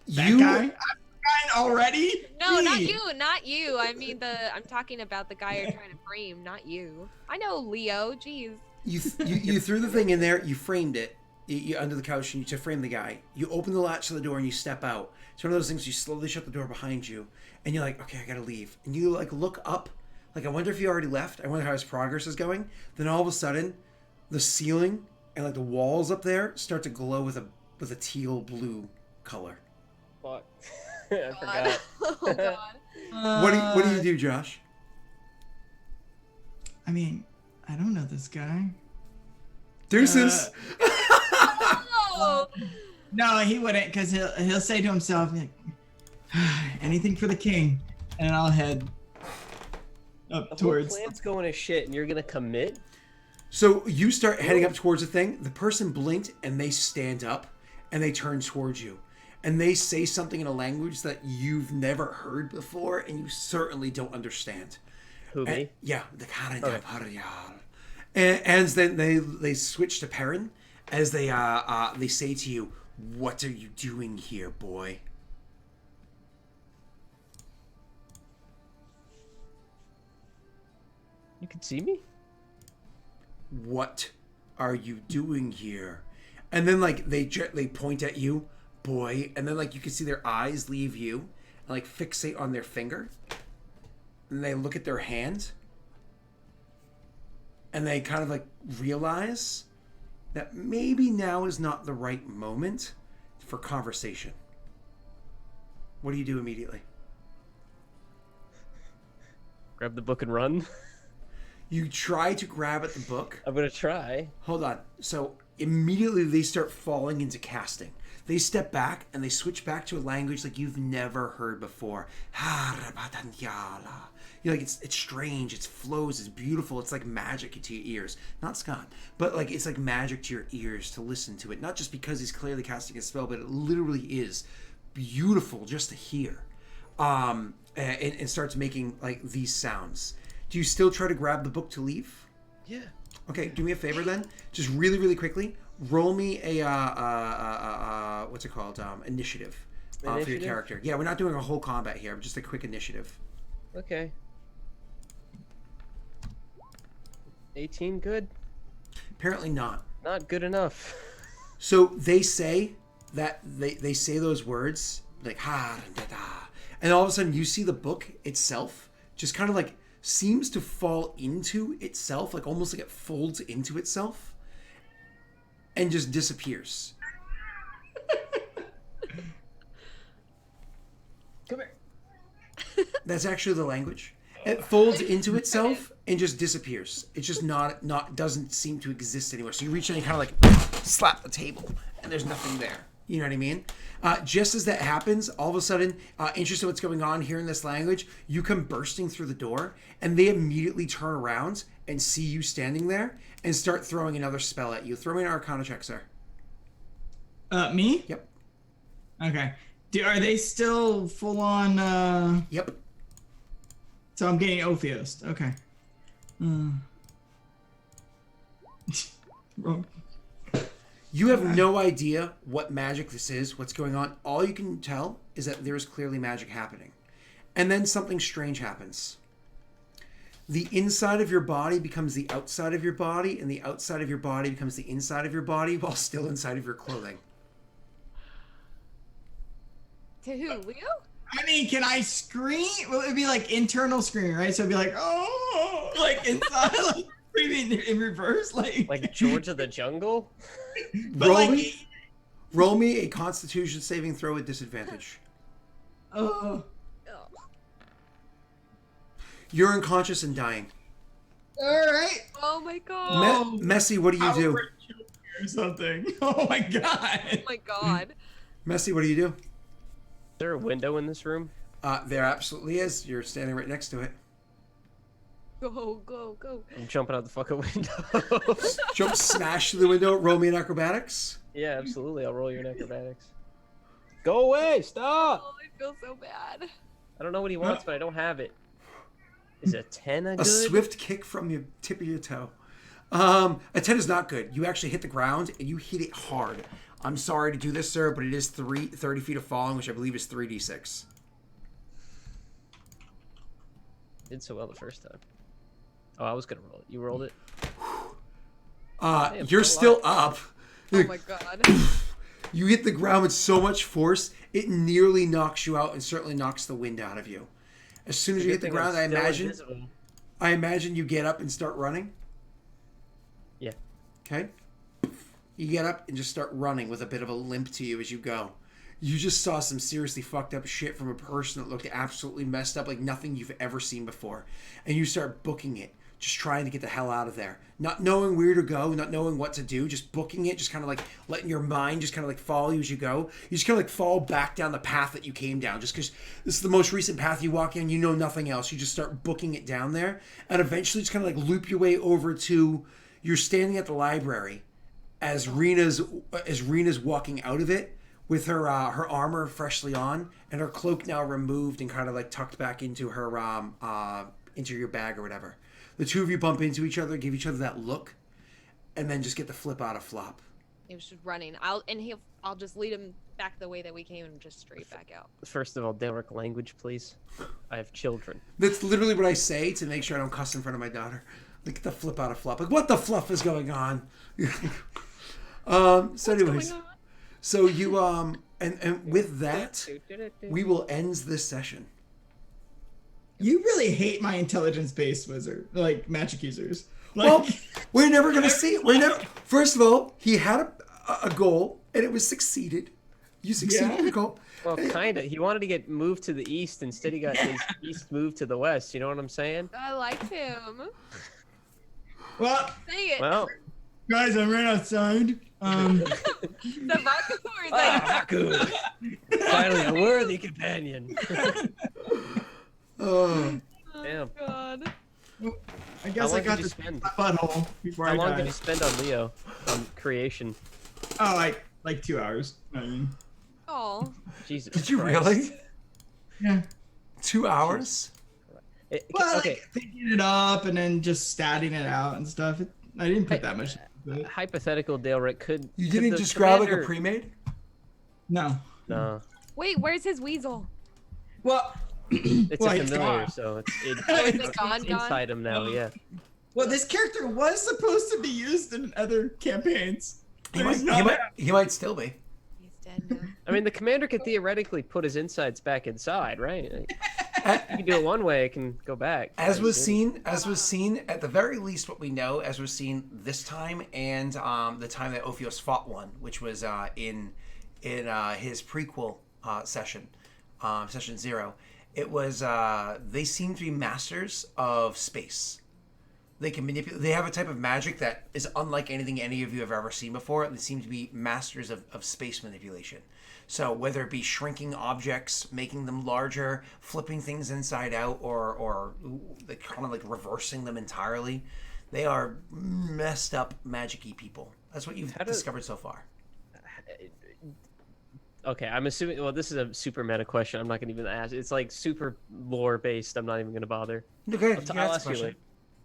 That guy? I'm fine already? No, not Gee. you, not you. I mean, I'm talking about the guy you're trying to frame, not you. I know Leo. Jeez. You threw the thing in there. You framed it. You under the couch and to frame the guy. You open the latch to the door and you step out. It's one of those things you slowly shut the door behind you and you're like, okay, I gotta leave. And you like look up, like I wonder if he already left. I wonder how his progress is going. Then all of a sudden, the ceiling and like the walls up there start to glow with a teal blue color. Fuck. I forgot. Oh god. What do you do, Josh? I mean, I don't know this guy. Deuces. Oh. No, he wouldn't, because he'll say to himself, like, anything for the king, and I'll head up The towards. whole plan's going to shit, and you're gonna commit? So you start heading up towards the thing. The person blinked, and they stand up, and they turn towards you. And they say something in a language that you've never heard before, and you certainly don't understand. Who, me? Yeah, the and then they switch to Perrin as they say to you, "What are you doing here, boy?" You can see me? What are you doing here? And then like they point at you, boy, and then like you can see their eyes leave you and like fixate on their finger. And they look at their hand. And they kind of like realize that maybe now is not the right moment for conversation. What do you do immediately? Grab the book and run? You try to grab at the book. I'm gonna try. Hold on. So immediately they start falling into casting. They step back and they switch back to a language like you've never heard before. You're like, it's strange, it flows, it's beautiful, it's like magic to your ears. Not Scott, but like it's like magic to your ears to listen to it. Not just because he's clearly casting a spell, but it literally is beautiful just to hear. And starts making like these sounds. Do you still try to grab the book to leave? Yeah. Okay, do me a favor then. Just really, really quickly, roll me a what's it called? Initiative. For your character. Yeah, we're not doing a whole combat here. Just a quick initiative. Okay. 18 good? Apparently not. Not good enough. So they say that they say those words like ha da da, and all of a sudden you see the book itself just kind of like seems to fall into itself, like almost like it folds into itself, and just disappears. Come here. That's actually the language. It folds into itself and just disappears. It's just not doesn't seem to exist anymore. So you reach in and kind of like slap the table, and there's nothing there. You know what I mean? Just as that happens, all of a sudden, interested in what's going on here in this language, you come bursting through the door, and they immediately turn around and see you standing there and start throwing another spell at you. Throw me an Arcana check, sir. Me? Yep. Okay. Are they still full on? Yep. So I'm getting Ophiosed. Okay. Wrong. You have no idea what magic this is, what's going on. All you can tell is that there is clearly magic happening. And then something strange happens. The inside of your body becomes the outside of your body, and the outside of your body becomes the inside of your body while still inside of your clothing. To who? Leo? I mean, can I scream? Well, it'd be like internal screaming, right? So it'd be like, oh, like inside, like screaming in reverse, like George of the Jungle. But roll me a Constitution saving throw at disadvantage. Oh. You're unconscious and dying. All right. Oh my god. Messy, what do you do? Or something. Oh my god. Oh my god. Messy, what do you do? Is there a window in this room? There absolutely is. You're standing right next to it. Go, go, go. I'm jumping out the fucking window. Jump, smash through the window, roll me in acrobatics. Yeah, absolutely. I'll roll your acrobatics. Go away! Stop! Oh, I feel so bad. I don't know what he wants, but I don't have it. Is a 10 a good? A swift kick from the tip of your toe. A 10 is not good. You actually hit the ground, and you hit it hard. I'm sorry to do this, sir, but it is 30 feet of falling, which I believe is 3d6. Did so well the first time. Oh, I was gonna roll it. You rolled it? You're still up. Oh my god. You hit the ground with so much force, it nearly knocks you out and certainly knocks the wind out of you. As soon as you hit the ground, I imagine you get up and start running. Yeah. Okay. You get up and just start running with a bit of a limp to you as you go. you just saw some seriously fucked up shit from a person that looked absolutely messed up, like nothing you've ever seen before. And you start booking it, just trying to get the hell out of there. Not knowing where to go, not knowing what to do, just booking it, just kind of like letting your mind just kind of like follow you as you go. You just kind of like fall back down the path that you came down, just because this is the most recent path you walk in, you know nothing else. You just start booking it down there, and eventually just kind of like loop your way over to, you're standing at the library as Rena's walking out of it, with her her armor freshly on and her cloak now removed and kind of like tucked back into her into your bag or whatever. The two of you bump into each other, give each other that look, and then just get the flip out of Flop. He was just running. I'll just lead him back the way that we came and just straight back out. First of all, Daelric, language, please. I have children. That's literally what I say to make sure I don't cuss in front of my daughter. Like, the flip out of Flop. Like, what the fluff is going on? So anyways, so you and with that, we will end this session. You really hate my intelligence-based wizard, like magic users. Like, Well, we're never gonna see it. We're never. First of all, he had a goal and it was succeeded. You succeeded Yeah. in the goal. Well, kind of. He wanted to get moved to the east. Instead, he got his east moved to the west. You know what I'm saying? I liked him. well, Say it. Well, guys, I'm right outside. The Baku or Baku. Finally, a worthy companion. Oh, Damn. God. I guess long I got did you to spend? my butthole before How I long died. did you spend on Leo, on creation? Oh, like 2 hours. I mean, Oh. Jesus. did you Christ. really? yeah. 2 hours? Well, Okay. like picking it up and then just statting it out and stuff. I didn't put that much into it. Hypothetical, Daelric, could You could didn't the just grab like a commander- pre-made? No. No, Wait, where's his weasel? Well, it's well, a he's familiar, gone. so it's Oh, is it gone, it's gone? inside him now. Yeah. Well, this character was supposed to be used in other campaigns. He But he's might, not. he might still be. He's dead now. I mean, the commander could theoretically put his insides back inside, right? Like, A- you can do it one way, it can go back. As was Right? seen, at the very least, what we know, as was seen this time, and the time that Ophios fought one, which was in his prequel session, session 0. It was they seem to be masters of space. They can manipulate. They have a type of magic that is unlike anything any of you have ever seen before. They seem to be masters of space manipulation. So whether it be shrinking objects, making them larger, flipping things inside out, or they kind of like reversing them entirely, they are messed up magic-y people. That's what you've discovered so far. Okay, I'm assuming. Well, this is a super meta question. I'm not gonna even ask. It's like super lore based. I'm not even gonna bother. Okay, I'll ask you later.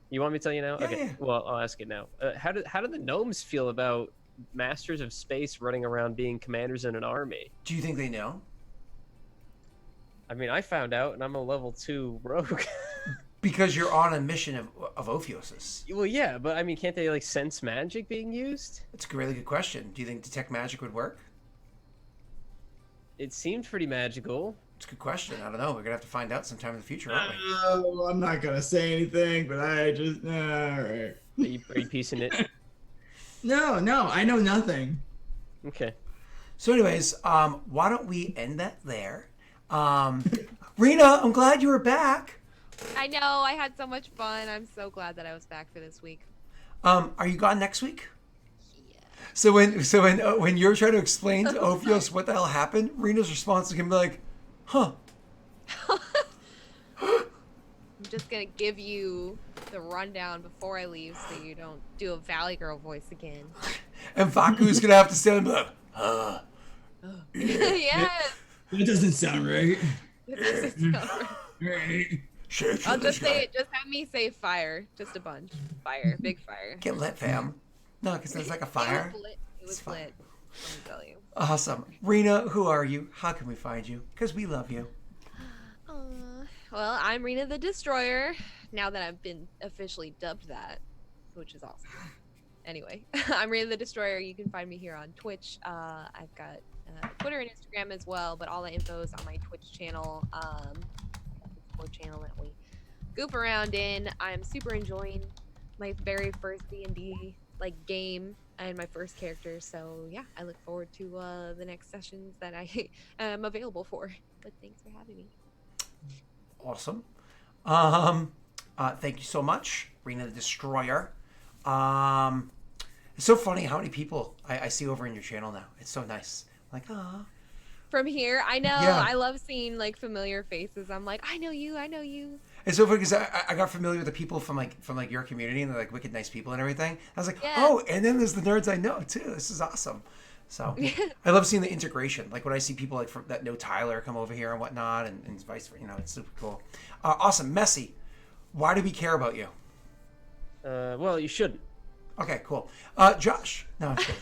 You want me to tell you now? Yeah, Okay. yeah. Well, I'll ask it now. How do the gnomes feel about masters of space running around being commanders in an army? Do you think they know? I mean, I found out, and I'm a level 2 rogue. Because you're on a mission of Ophios's. Well, yeah, but I mean, can't they like sense magic being used? That's a really good question. Do you think detect magic would work? It seemed pretty magical. It's a good question. I don't know. We're gonna have to find out sometime in the future, aren't we? Oh, I'm not gonna say anything, but I just all right. Are you piecing it? No, I know nothing. Okay. So, anyways, why don't we end that there? Rena, I'm glad you were back. I know. I had so much fun. I'm so glad that I was back for this week. Are you gone next week? So when you're trying to explain to Ophios what the hell happened, Rena's response is gonna be like, "Huh." I'm just gonna give you the rundown before I leave, so you don't do a Valley Girl voice again. And Faku's gonna have to stand and be like, "Huh." Yes. That doesn't sound right. Right. Shit, I'll just say it. Just have me say fire. Just a bunch. Fire. Big fire. Get lit, fam. No, because there's like a fire. It was lit. It was It's fine. lit. Let me tell you. Awesome. Rena, who are you? How can we find you? Because we love you. Well, I'm Rena the Destroyer. Now that I've been officially dubbed that, which is awesome. Anyway, I'm Rena the Destroyer. You can find me here on Twitch. I've got Twitter and Instagram as well, but all the info is on my Twitch channel. Discord channel that we goof around in. I'm super enjoying my very first D&D like game and my first character. So yeah, I look forward to the next sessions that I am available for. But thanks for having me. Awesome. Thank you so much, Rena the Destroyer. It's so funny how many people I see over in your channel now. It's so nice. Like, ah. From here, I know. Yeah. I love seeing like familiar faces. I'm like, I know you. I know you. It's so funny because I got familiar with the people from your community, and they're like wicked nice people and everything. I was like, Yeah. oh, and then there's the nerds I know too. This is awesome. So I love seeing the integration. Like when I see people like that know Tyler come over here and whatnot, and vice versa. It's super cool. Awesome, Messy. Why do we care about you? Well, you shouldn't. Okay, cool. Josh. No, I'm kidding.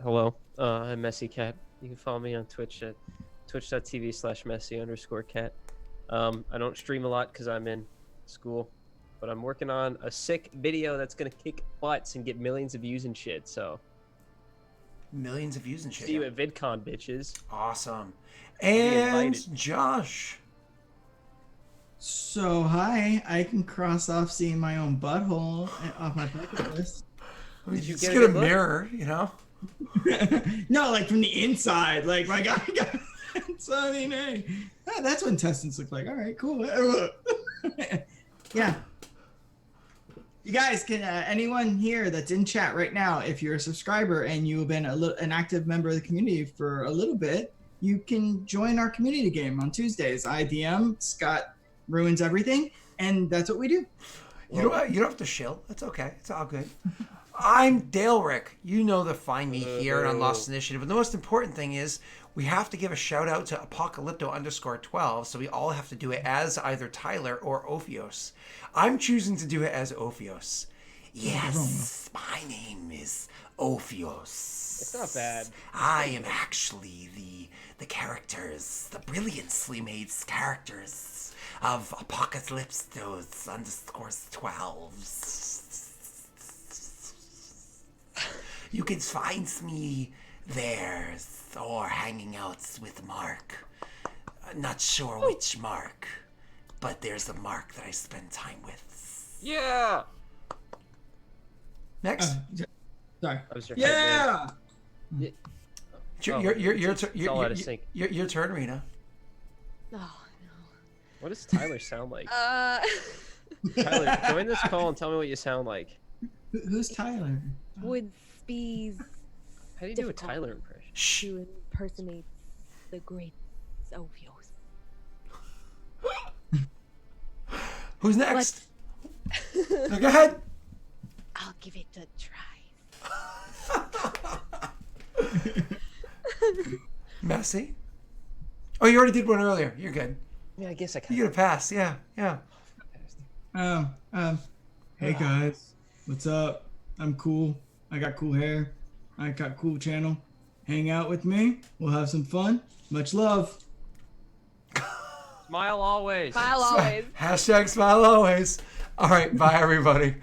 Hello. I'm Messy Cat. You can follow me on Twitch at twitch.tv/messy_cat. I don't stream a lot because I'm in school, but I'm working on a sick video that's gonna kick butts and get millions of views and shit. So Millions of views and shit. see you at VidCon, bitches. Awesome. Be And invited. Josh. So hi, I can cross off seeing my own butthole off my bucket list. Did you Just get get a a good look? mirror, No, like from the inside. Like my guy got Sonny, hey. That's what intestines look like. All right, cool. Yeah. You guys can anyone here that's in chat right now, if you're a subscriber and you've been an active member of the community for a little bit, you can join our community game on Tuesdays. IDM, Scott ruins everything, and that's what we do. You don't have to shill. It's okay. It's all good. I'm Daelric. You know to find me here on Lost Initiative. And the most important thing is we have to give a shout out to Apocalypto_12. So we all have to do it as either Tyler or Ophios. I'm choosing to do it as Ophios. Yes, my name is Ophios. It's not bad. I am actually the characters, the brilliantly made characters of Apocalypse_12. You can find me there or hanging out with Mark. Not sure which Mark, but there's a Mark that I spend time with. Yeah. Sorry. I was your Yeah. Your turn, Rena. Oh no. What does Tyler sound like? Uh. Tyler, join this call and tell me what you sound like. Who's Tyler? Would be How do you do a Tyler impression? Shh. to impersonate the great Ophios. Who's next? No, go ahead. I'll give it a try. Messy. Oh, you already did one earlier. You're good. Yeah, I guess I You get a pass. Yeah. Hey guys, what's up? I'm cool. I got cool hair. I got cool channel. Hang out with me. We'll have some fun. Much love. Smile always. Smile always. Hashtag smile always. All right. Bye, everybody.